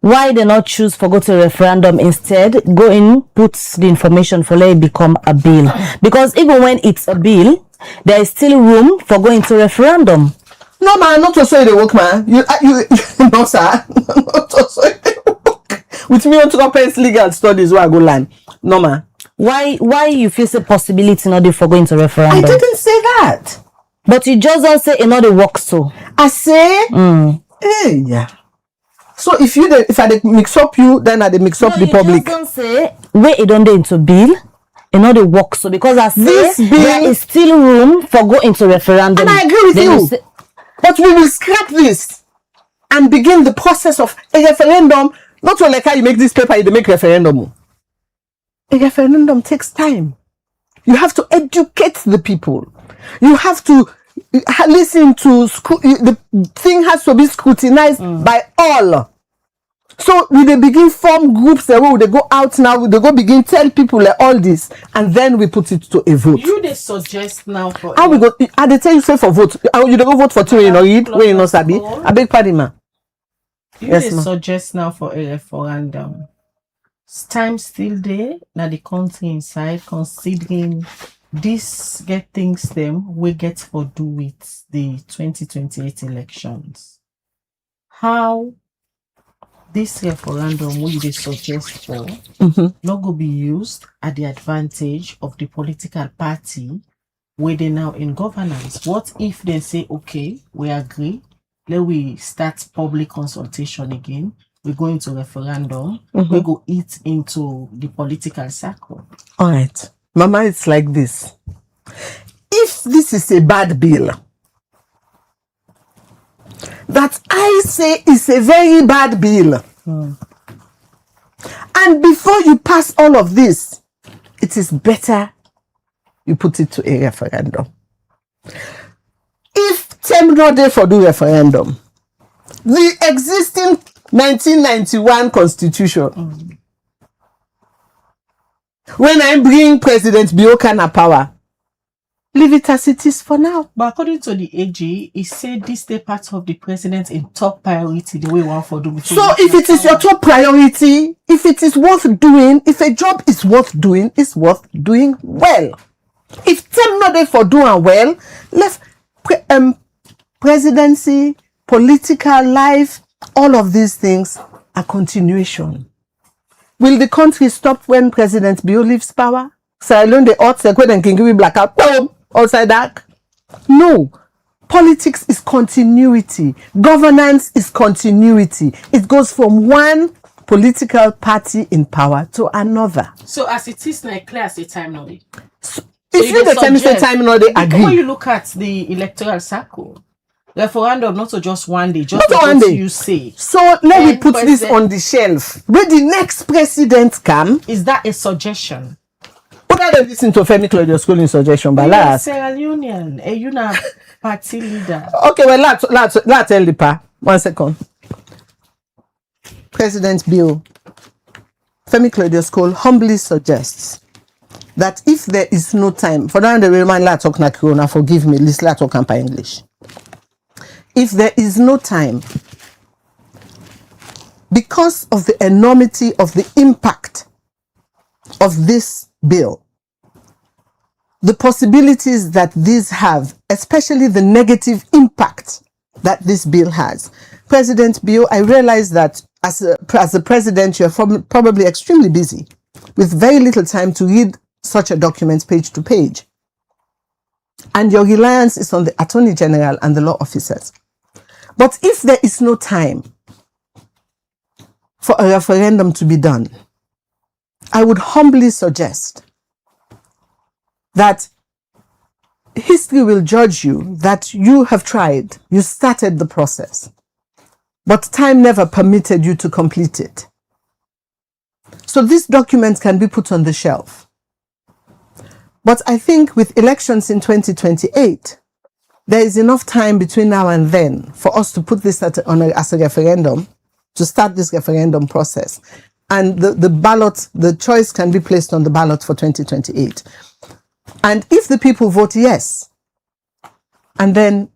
C: why they not choose for go to referendum instead, go in, put the information for let it become a bill. Because even when it's a bill, there is still room for going to referendum.
G: No, man, not to say the work, man. You no, sir. Not to say the work. With me on to compare legal studies where I go line. No, man.
C: Why you feel the possibility not dey for going to referendum?
G: I didn't say that.
C: But you just don't say another work so.
G: I say, hey, yeah. So if I dey mix up you, then I dey mix up the public.
C: You just don't say where it don't dey into bill, another work so, because I say
G: This bill,
C: there is still room for go into referendum.
G: And I agree with
C: Then
G: you.
C: say,
G: but we will scrap this and begin the process of a referendum. Not only like how you make this paper, you make referendum. A referendum takes time. You have to educate the people. You have to listen to the thing has to be scrutinized by all. So we they begin form groups where they go out now, they go begin tell people all this, and then we put it to a vote.
F: You they suggest now for
G: how we go? I they tell you say for vote. You don't go vote for two, you know, read when you know sabi. I beg pardon, ma.
F: You
G: Yes,
F: they
G: ma.
F: suggest now for a referendum. Time still there. Now the country inside considering this get things them we get for do with the 2028 elections. How this referendum will they suggest for not go be used at the advantage of the political party where they now in governance? What if they say, okay, we agree, let we start public consultation again, we go into referendum, we go eat into the political circle?
G: All right, Mama, it's like this. If this is a bad bill, that I say is a very bad bill, and before you pass all of this, it is better you put it to a referendum. If Tem not there for the referendum, the existing 1991 constitution, when I bring President Biokana power, leave it as it is for now.
F: But according to the AG, it said this stay part of the president in top priority, the way one for do.
G: So if it is your top priority, if it is worth doing, if a job is worth doing, it's worth doing well. If Tem not there for doing well, left presidency, political life, all of these things are continuation. Will the country stop when President Bio leaves power? So I learned the odds and can give me blackout. Boom! Outside that? No. Politics is continuity. Governance is continuity. It goes from one political party in power to another.
F: So as it is now clear as a time now.
G: So if you the time now they agree.
F: When you look at the electoral cycle, referendum not to just one day, just
G: not
F: what
G: one day.
F: you say.
G: So let me put this on the shelf. When the next president come,
F: is that a suggestion?
G: What are they listening to Femi Claudio schooling suggestion by last?
F: Sierra Leonean, a UNA party leader.
G: Okay, well, let's tell the pa. 1 second. President Bill, Femi Claudio School humbly suggests that if there is no time, for now the remind la talk na Corona, forgive me, let's la talk by English. If there is no time, because of the enormity of the impact of this bill, the possibilities that these have, especially the negative impact that this bill has. President Bio, I realize that as a president, you're probably extremely busy with very little time to read such a document page to page. And your reliance is on the Attorney General and the law officers. But if there is no time for a referendum to be done, I would humbly suggest that history will judge you that you have tried, you started the process, but time never permitted you to complete it. So this document can be put on the shelf. But I think with elections in 2028, there is enough time between now and then for us to put this as a referendum, to start this referendum process. And the ballot, the choice can be placed on the ballot for 2028. And if the people vote yes, and then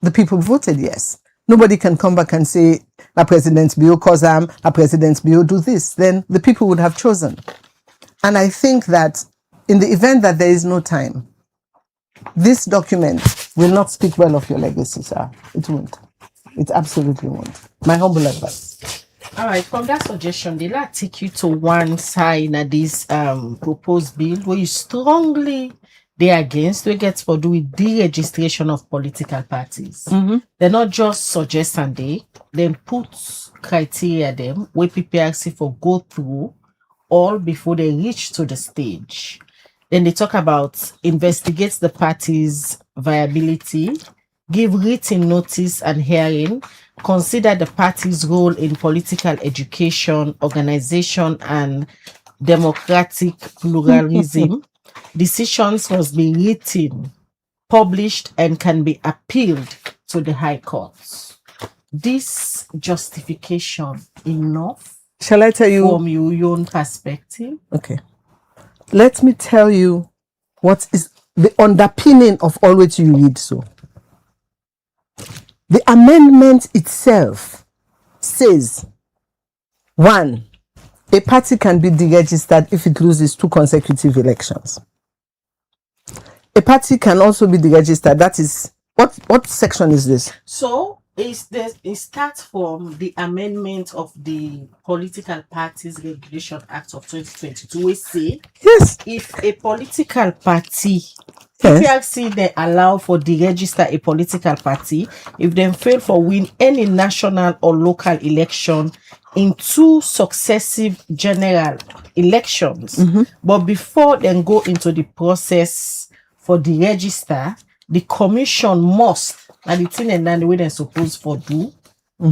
G: the people voted yes, nobody can come back and say, La President Bio Kozam, La President Bio do this. Then the people would have chosen. And I think that in the event that there is no time, this document will not speak well of your legacy, sir. It won't. It absolutely won't. My humble advice.
F: All right, from that suggestion, they'll take you to one side of this proposed bill where you strongly they're against we get for do with deregistration of political parties. They're not just suggest and they then put criteria them where PPRC for go through all before they reach to the stage. Then they talk about investigate the party's viability, give written notice and hearing, consider the party's role in political education, organization, and democratic pluralism. Decisions must be written, published, and can be appealed to the High Courts. This justification enough?
G: Shall I tell you?
F: From your own perspective?
G: Okay. Let me tell you what is the underpinning of all what you read. So, the amendment itself says, 1, a party can be deregistered if it loses 2 consecutive elections. A party can also be deregistered. That is, what section is this?
F: So, it starts from the amendment of the Political Parties Regulation Act of 2022. We say,
G: yes,
F: if a political party, PPRC they allow for deregister a political party if they fail for win any national or local election in 2 successive general elections. But before they go into the process for deregister, the commission must, and the thing and then the way they're supposed for do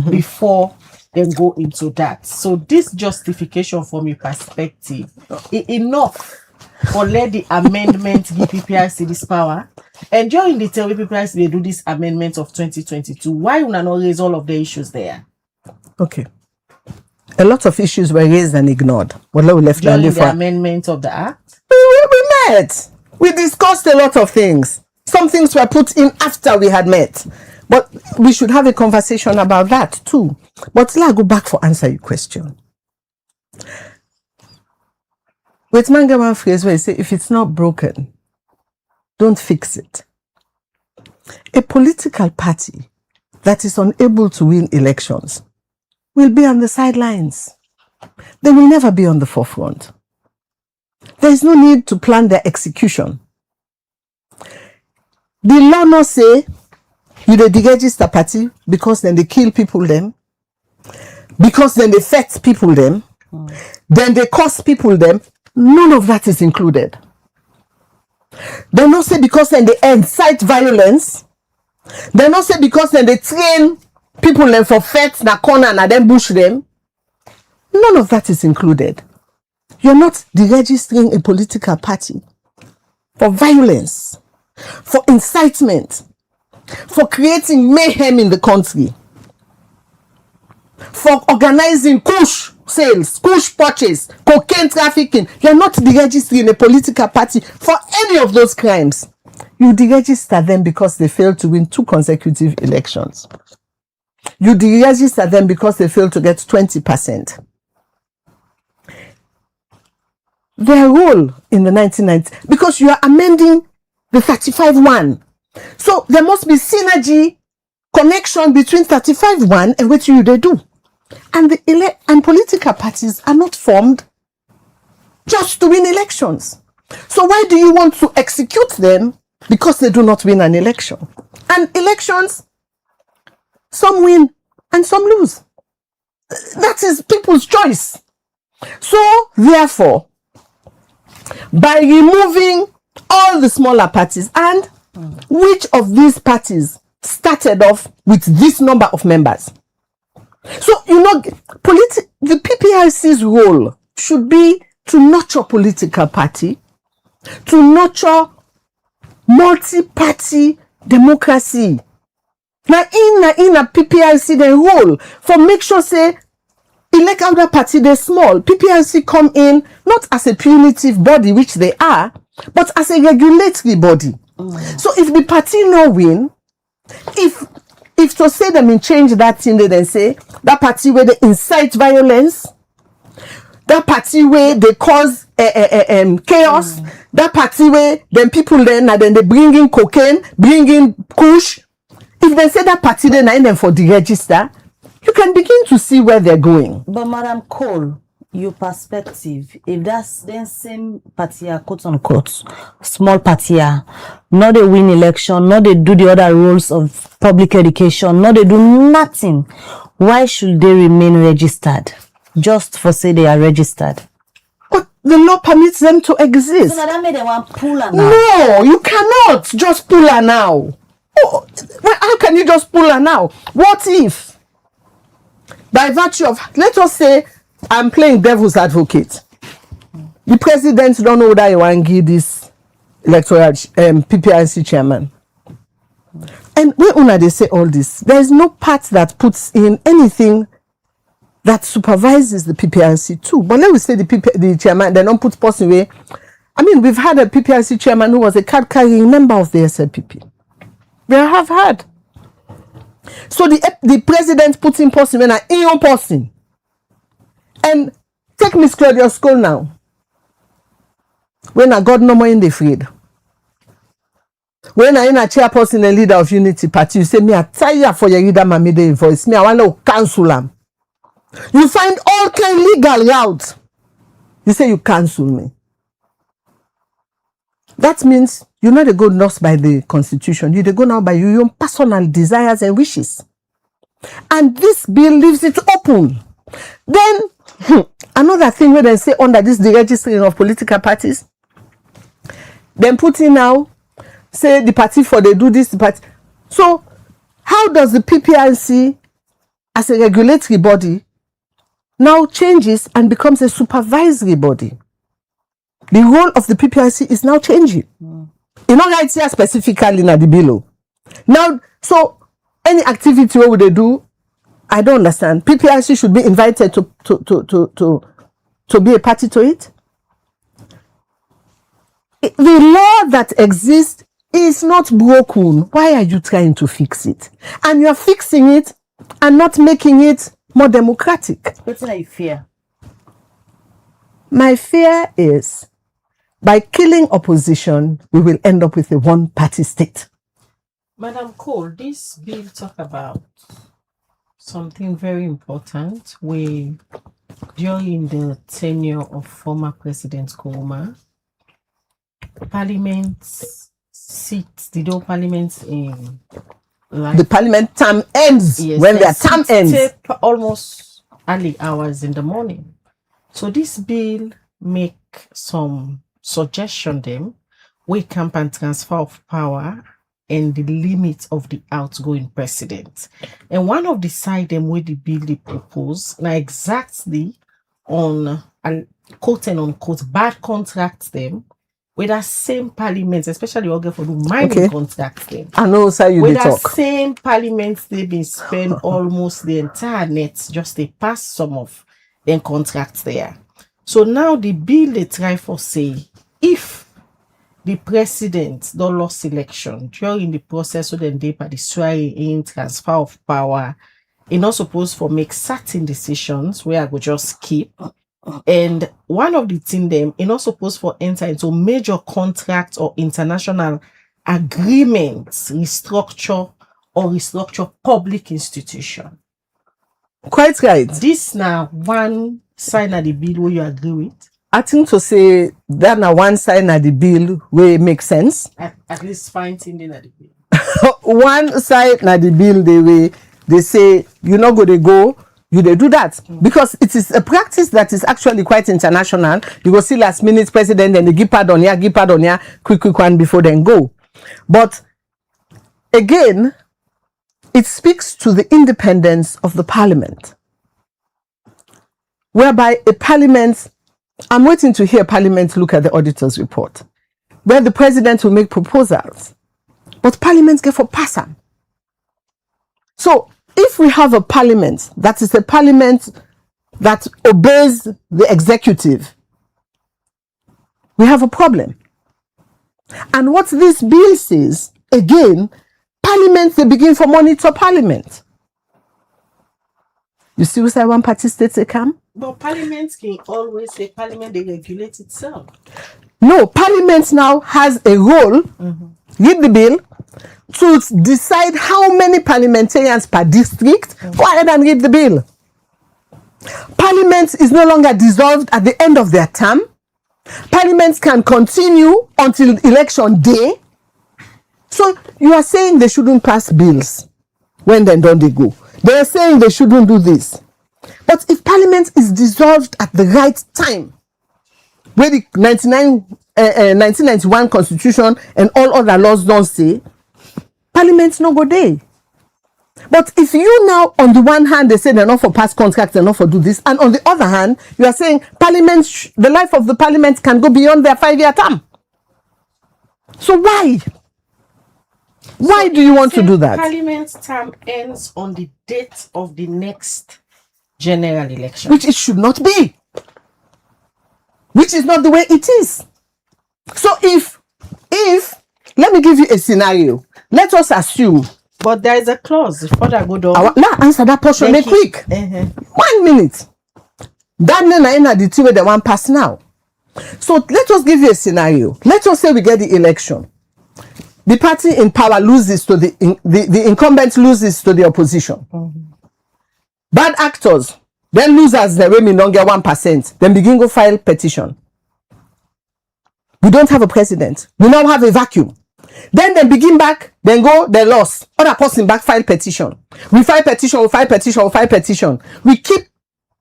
F: before they go into that. So this justification from your perspective enough for let the amendment give PPRC this power. And during the time PPRC they do this amendment of 2022, why would not raise all of the issues there?
G: Okay. A lot of issues were raised and ignored. Well, we left
F: during the amendment of the act.
G: We met. We discussed a lot of things. Some things were put in after we had met. But we should have a conversation about that too. But let's go back for answer your question. With Mangaman phrase where he say, if it's not broken, don't fix it. A political party that is unable to win elections will be on the sidelines. They will never be on the forefront. There is no need to plan their execution. The law not say you dey deregister party because then they kill people them, because then they fet people them, then they curse people them. None of that is included. They not say because then they incite violence. They not say because then they train people them for fet na corner and then bush them. None of that is included. You're not deregistering a political party for violence, for incitement, for creating mayhem in the country, for organizing kush sales, kush purchase, cocaine trafficking. You're not deregistering a political party for any of those crimes. You deregister them because they failed to win 2 consecutive elections. You deregister them because they failed to get 20%. Their role in the 1990s, because you are amending the 35-1. So there must be synergy, connection between 35-1 and what they do. And and political parties are not formed just to win elections. So why do you want to execute them? Because they do not win an election. And elections, some win and some lose. That is people's choice. So therefore, by removing all the smaller parties, and which of these parties started off with this number of members? So, the PPRC's role should be to nurture political party, to nurture multi-party democracy. Now, in a PPRC, the role for make sure say elect other party they small. PPRC come in not as a punitive body, which they are, but as a regulatory body. So if the party no win, if to say them in change that thing, they then say that party where they incite violence, that party where they cause chaos, that party where then people then and then they bring in cocaine, bring in kush. If they say that party then I them for the register, you can begin to see where they're going.
C: But Madam Cole, your perspective, if that's the same party, quote unquote, small party, not they win election, not they do the other roles of public education, not they do nothing, why should they remain registered? Just for say they are registered.
G: But the law permits them to exist.
C: So now that made them want pull her now.
G: No, you cannot just pull her now. Oh, how can you just pull her now? What if, by virtue of, let us say, I'm playing devil's advocate. The president don't know that you want to give this electoral PPRC chairman. And when they say all this, there is no part that puts in anything that supervises the PPRC too. But let me say the chairman, they don't put person away. I mean, we've had a PPRC chairman who was a card-carrying member of the SLPP. We have had. So the president puts in person when in own person. And take Miss Claudia School now. When I got no more in the field. When I in a chairperson and leader of Unity Party, you say me I tired for your leader mamide voice. Me I want to cancel them. You find all kind legal route. You say you cancel me. That means you're not a good nurse by the constitution. You're go now by your own personal desires and wishes. And this bill leaves it open. Then another thing where they say under this the registering of political parties, then put in now say the party for they do this the party. So how does the PPRC as a regulatory body now changes and becomes a supervisory body? The role of the PPRC is now changing. You know, right here specifically in the below. Now, so any activity what would they do? I don't understand. PPRC should be invited to be a party to it. The law that exists is not broken. Why are you trying to fix it? And you're fixing it and not making it more democratic.
C: What's your fear?
G: My fear is by killing opposition, we will end up with a one-party state.
F: Madam Cole, this bill talk about something very important. During the tenure of former President Nkrumah, Parliament seats, the door Parliament in like,
G: the Parliament term ends.
F: Yes,
G: when their term ends.
F: Almost early hours in the morning. So this bill make some suggestion them we camp and transfer of power and the limits of the outgoing president. And one of the side them where the bill they propose now exactly on and quote and unquote bad contracts them with that same parliament, especially all for the mining contracts them.
G: I know sir you
F: with
G: they
F: that
G: talk.
F: same parliament they been spend almost the entire net just they pass some of them contracts there. So now the bill they try for say if the president don't lost election during the process so then they the swearing in transfer of power, it not supposed for make certain decisions where I go just keep. And one of the thing them it not supposed for enter into major contracts or international agreements, restructure public institution.
G: Quite right.
F: This now one sign of the bill where you agree with.
G: I think to say that now one side of the bill will make sense.
F: At least finding in the bill.
G: One side of the bill they say you're not going to go, you they do that. Because it is a practice that is actually quite international. You go see last minute president and they give pardon here, quick one before then go. But again, it speaks to the independence of the parliament. Whereby a parliament, I'm waiting to hear Parliament look at the auditor's report, where the president will make proposals, but Parliament get for pass them. So if we have a parliament that is a parliament that obeys the executive, we have a problem. And what this bill says, again, Parliament, they begin for monitor Parliament. You see what's that one party state they come?
F: But Parliament can always say Parliament they regulate itself.
G: No, Parliament now has a role. Read the bill. to decide how many parliamentarians per district, go ahead and read the bill. Parliament is no longer dissolved at the end of their term. Parliament can continue until election day. So you are saying they shouldn't pass bills. When then don't they go? They are saying they shouldn't do this. But if Parliament is dissolved at the right time, where the 1991 Constitution and all other laws don't say, Parliament no go there. But if you now, on the one hand, they say they're not for pass contracts, they're not for do this, and on the other hand, you are saying Parliament, the life of the Parliament can go beyond their 5-year term. So why? Why do you want to do that?
F: Parliament's term ends on the date of the next general election.
G: Which it should not be. Which is not the way it is. So if, let me give you a scenario. Let us assume.
F: But there is a clause. Further go down.
G: Now answer that portion real quick. 1 minute. That na the two way they want pass now. So let us give you a scenario. Let us say we get the election. The party in power loses to the incumbent loses to the opposition. Bad actors, then losers, the women don't get 1%. Then begin go file petition. We don't have a president. We now have a vacuum. Then they begin back, then go, they lost. Other person back file petition. We file petition, we file petition, we file petition. We keep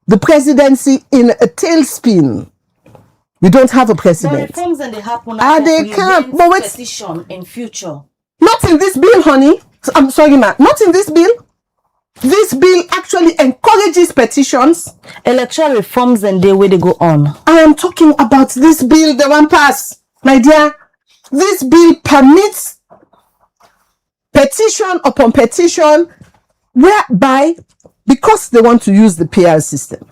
G: the presidency in a tailspin. We don't have a president.
C: The reforms that they happen
G: they can't. But wait.
C: Petition in future.
G: Not in this bill, honey. I'm sorry, ma. Not in this bill. This bill actually encourages petitions.
C: Electoral reforms and the way they go on.
G: I am talking about this bill, the one pass. My dear, this bill permits petition upon petition whereby, because they want to use the PR system,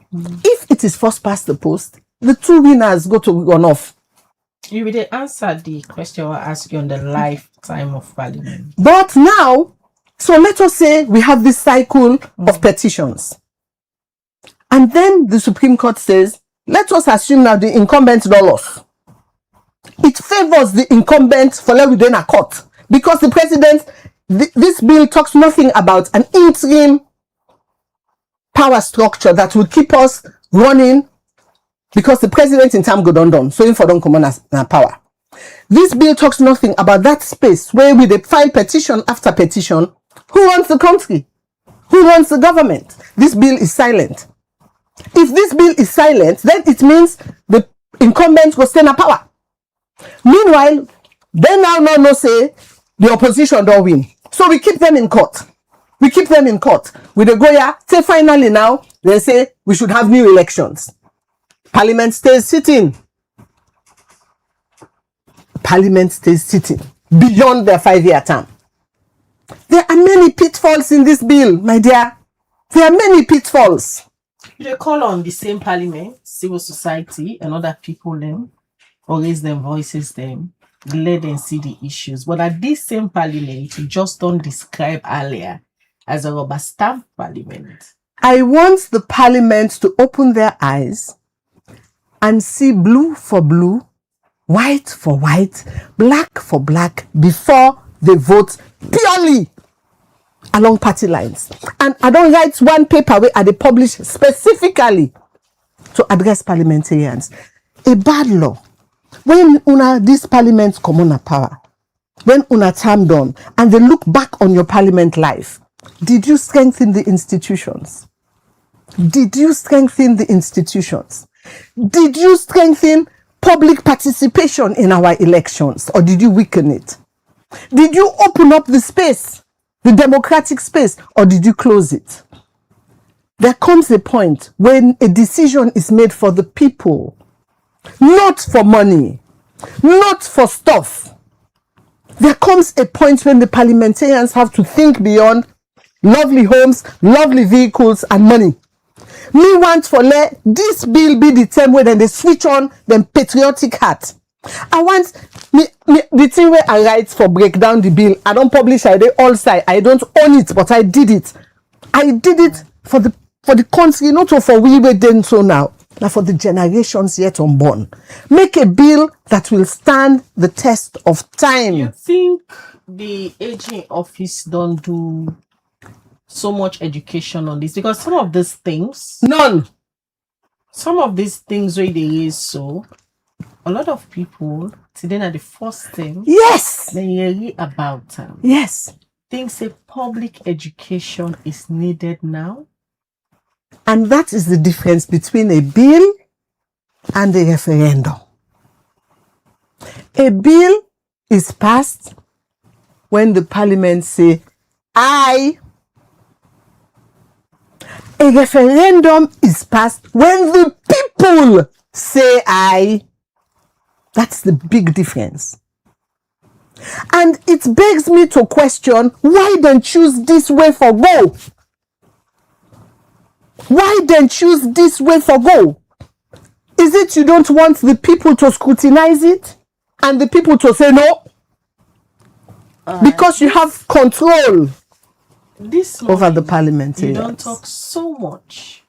G: if it is first past the post, the two winners go to run off.
F: You will answer the question I asked you on the lifetime of Parliament.
G: But now, so let us say we have this cycle of petitions. And then the Supreme Court says, let us assume now the incumbent don't lost. It favors the incumbent for within a court. Because the president, this bill talks nothing about an interim power structure that will keep us running, because the president in time go done. So for don't come on as power. This bill talks nothing about that space where we they file petition after petition. Who runs the country? Who runs the government? This bill is silent. If this bill is silent, then it means the incumbent will stay in power. Meanwhile, they now say the opposition don't win. So we keep them in court. We keep them in court. With the Goya, say finally now, they say we should have new elections. Parliament stays sitting. Parliament stays sitting beyond their 5-year term. There are many pitfalls in this bill, my dear. There are many pitfalls.
F: They call on the same Parliament, civil society, and other people them, or raise their voices them, let them see the issues. But at this same Parliament, you just don't describe earlier as a rubber stamp Parliament.
G: I want the Parliament to open their eyes and see blue for blue, white for white, black for black before they vote purely along party lines. And I don't write one paper where they publish specifically to address parliamentarians. A bad law. When this parliament come on a power, when una term done, and they look back on your parliament life, did you strengthen the institutions? Did you strengthen the institutions? Did you strengthen public participation in our elections, or did you weaken it? Did you open up the space, the democratic space, or did you close it? There comes a point when a decision is made for the people, not for money, not for stuff. There comes a point when the parliamentarians have to think beyond lovely homes, lovely vehicles, and money. Me want for let this bill be the time where then they switch on them patriotic hat. I want the thing where I write for break down the bill. I don't publish I dey all side. I don't own it, but I did it. I did it for the country, not for we then so now. Now for the generations yet unborn. Make a bill that will stand the test of time.
F: You think the aging office don't do so much education on this? Because some of these things, some of these things where they is so, a lot of people today are the first thing.
G: Yes.
F: They hear about them.
G: Yes.
F: Think a public education is needed now.
G: And that is the difference between a bill and a referendum. A bill is passed when the parliament say aye. A referendum is passed when the people say aye. That's the big difference. And it begs me to question, why then choose this way for go? Why then choose this way for go? Is it you don't want the people to scrutinize it and the people to say no? Because you have control over the parliament.
F: You don't talk so much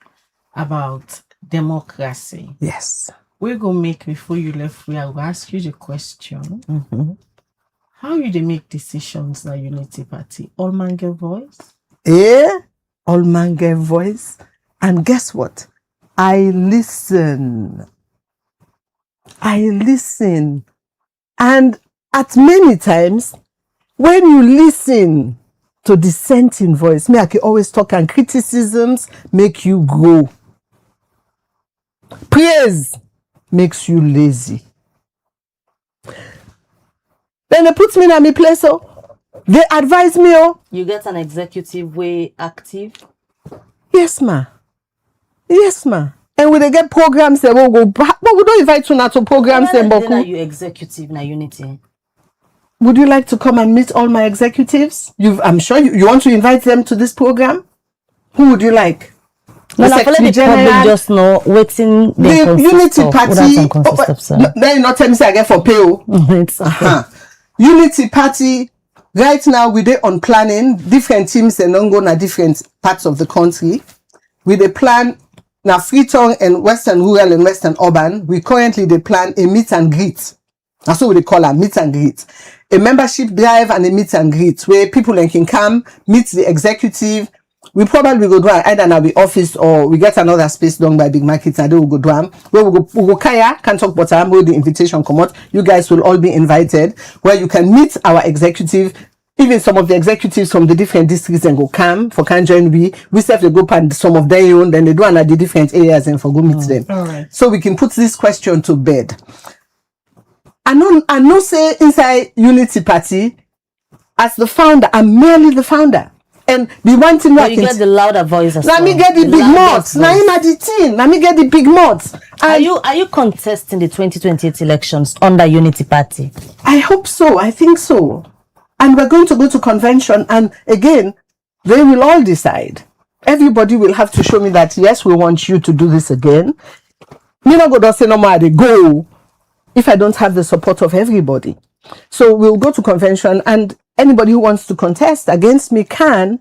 F: about democracy.
G: Yes.
F: We're going to make, before you left, we will ask you the question. How you they make decisions that Unity Party? All man get voice?
G: All man get voice. And guess what? I listen. And at many times, when you listen to dissenting voice, me I can always talk, and criticisms make you grow. Praise makes you lazy. Then they put me in my place, so they advise me, oh.
C: You get an executive way active?
G: Yes, ma. Yes, ma. And when they get programs, they will go back. But we don't invite you now to programs.
C: Then are you executive na Unity?
G: Would you like to come and meet all my executives? I'm sure you want to invite them to this program. Who would you like?
C: Well, I the public just know waiting
G: the Unity Party. Then you not tell me say I get for pay.
C: It's okay.
G: Unity Party. Right now we dey on planning. Different teams and don't go na different parts of the country. We dey plan na Freetown and Western Rural and Western Urban. We currently dey plan a meet and greet. That's what we call a meet and greet. A membership drive and a meet and greet where people can come, meet the executive. We probably go do either in our office or we get another space done by Big Market and then we'll go do where we go kaya, can talk about where the invitation come out. You guys will all be invited where you can meet our executive. Even some of the executives from the different districts and go come for can join we self they go and some of their own, then they do another different areas and for go meet them.
F: All right.
G: So we can put this question to bed. I know say inside Unity Party, as the founder, I'm merely the founder. And the one thing
C: you get the louder voice as
G: well. Let me get the big mouths. Now him at the team. Let me get the big mouths.
C: Are you contesting the 2028 elections under Unity Party?
G: I hope so. I think so. And we're going to go to convention, and again, they will all decide. Everybody will have to show me that yes, we want you to do this again. Me not go to say no more they go if I don't have the support of everybody. So we'll go to convention, and anybody who wants to contest against me can.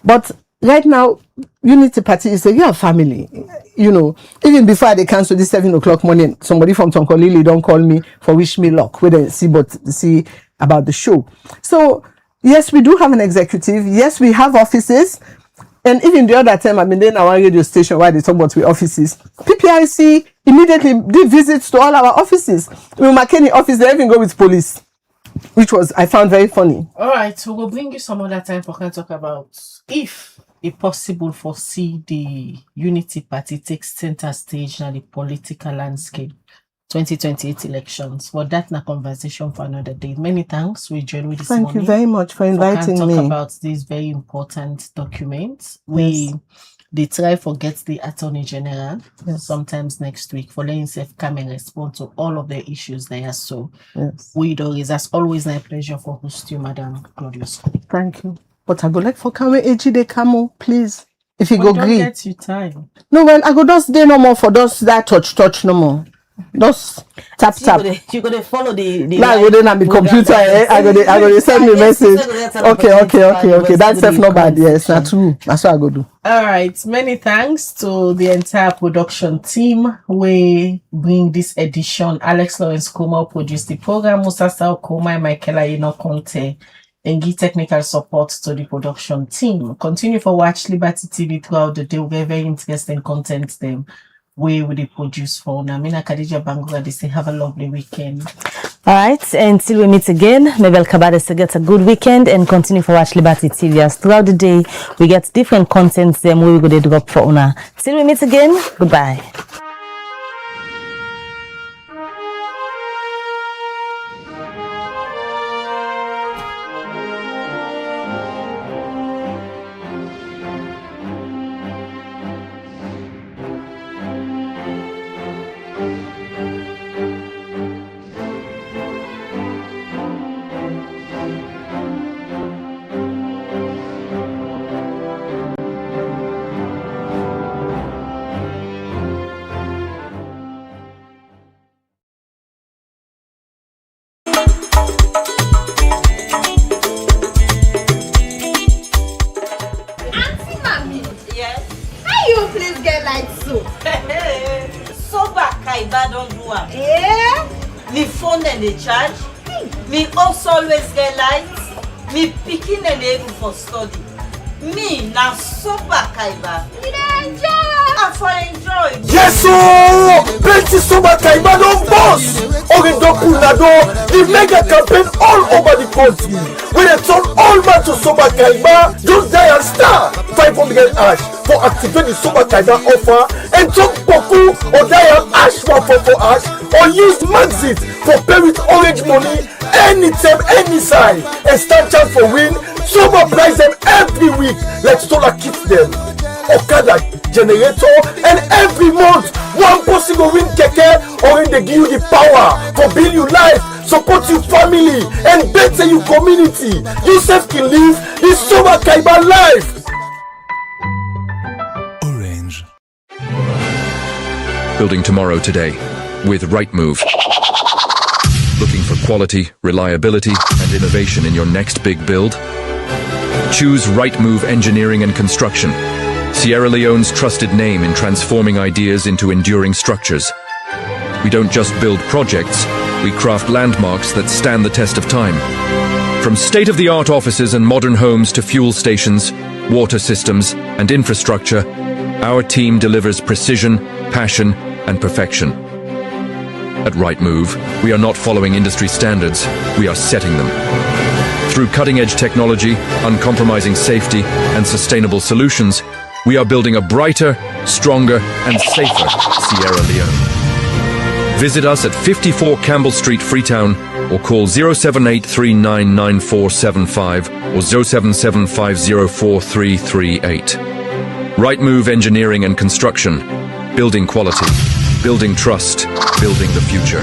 G: But right now, Unity Party is a real family. You know, even before they cancel this 7 o'clock morning, somebody from Tonkolili don't call me for wish me luck. We don't see about the show. So yes, we do have an executive. Yes, we have offices. And even the other time, I've been in our radio station where they talk about we offices. PPIC immediately did visits to all our offices. We McKinney office, they even go with police, which was, I found very funny.
F: All right, so we'll bring you some other time for can talk about if it's possible for see the Unity Party takes center stage in the political landscape. 2028 elections. But that's a conversation for another day. Many thanks. We join with this morning.
G: Thank you very much for inviting me.
F: Talk about these very important documents. They try to get the Attorney General sometimes next week for letting himself come and respond to all of the issues there. So we do is as always my pleasure for host you, Madam Claudius.
G: Thank you. But I go like for Kame Ejide Kamo, please. If you go
F: don't
G: green.
F: Get you time.
G: No, well, I go just day no more for those that touch no more. Just tap.
C: You go to follow the
G: Now I go then on the computer. I go to send me message. Okay. That's not bad. Yes, not true. That's what I go do.
F: All right. Many thanks to the entire production team. We bring this edition. Alex Lawrence Kuma produced the program. Musa Sao Kuma, Michaela Ino Conte, and give technical support to the production team. Continue for watch Liberty TV throughout the day. We get very interesting content them. We will produce for Namina Khadija Bangura. They say have a lovely weekend.
C: All right, until we meet again, Mabel Kabade say get a good weekend and continue for watch Liberty TV. As throughout the day, we get different contents them we go to drop for una. Till we meet again, goodbye.
J: Me phone and they charge. Me also always get lights. Me picking and able for study. Me now super kaiba. You enjoy. I for enjoy.
K: Yes, sir. Plenty super kaiba don't boss. Oridoku Nado, the mega campaign all over the country. When they turn all man to super kaiba, just dial star 500 hash for activate the super kaiba offer and talk Poku or dial hash 144 hash or use Maxit for pay with orange money anytime, any size and stand chance for win. Super price them every week like solar kits them. Okada generator and every month one person go win keke or they give you the power for build your life, support your family and better your community. You self can live the Super Kaiba life.
B: Orange.
D: Building tomorrow today with Rightmove. Looking for quality, reliability, and innovation in your next big build? Choose Rightmove Engineering and Construction, Sierra Leone's trusted name in transforming ideas into enduring structures. We don't just build projects, we craft landmarks that stand the test of time. From state-of-the-art offices and modern homes to fuel stations, water systems, and infrastructure, our team delivers precision, passion, and perfection. At Rightmove, we are not following industry standards, we are setting them. Through cutting-edge technology, uncompromising safety, and sustainable solutions, we are building a brighter, stronger, and safer Sierra Leone. Visit us at 54 Campbell Street, Freetown, or call 078399475 or 077504338. Rightmove Engineering and Construction. Building quality, building trust, building the future.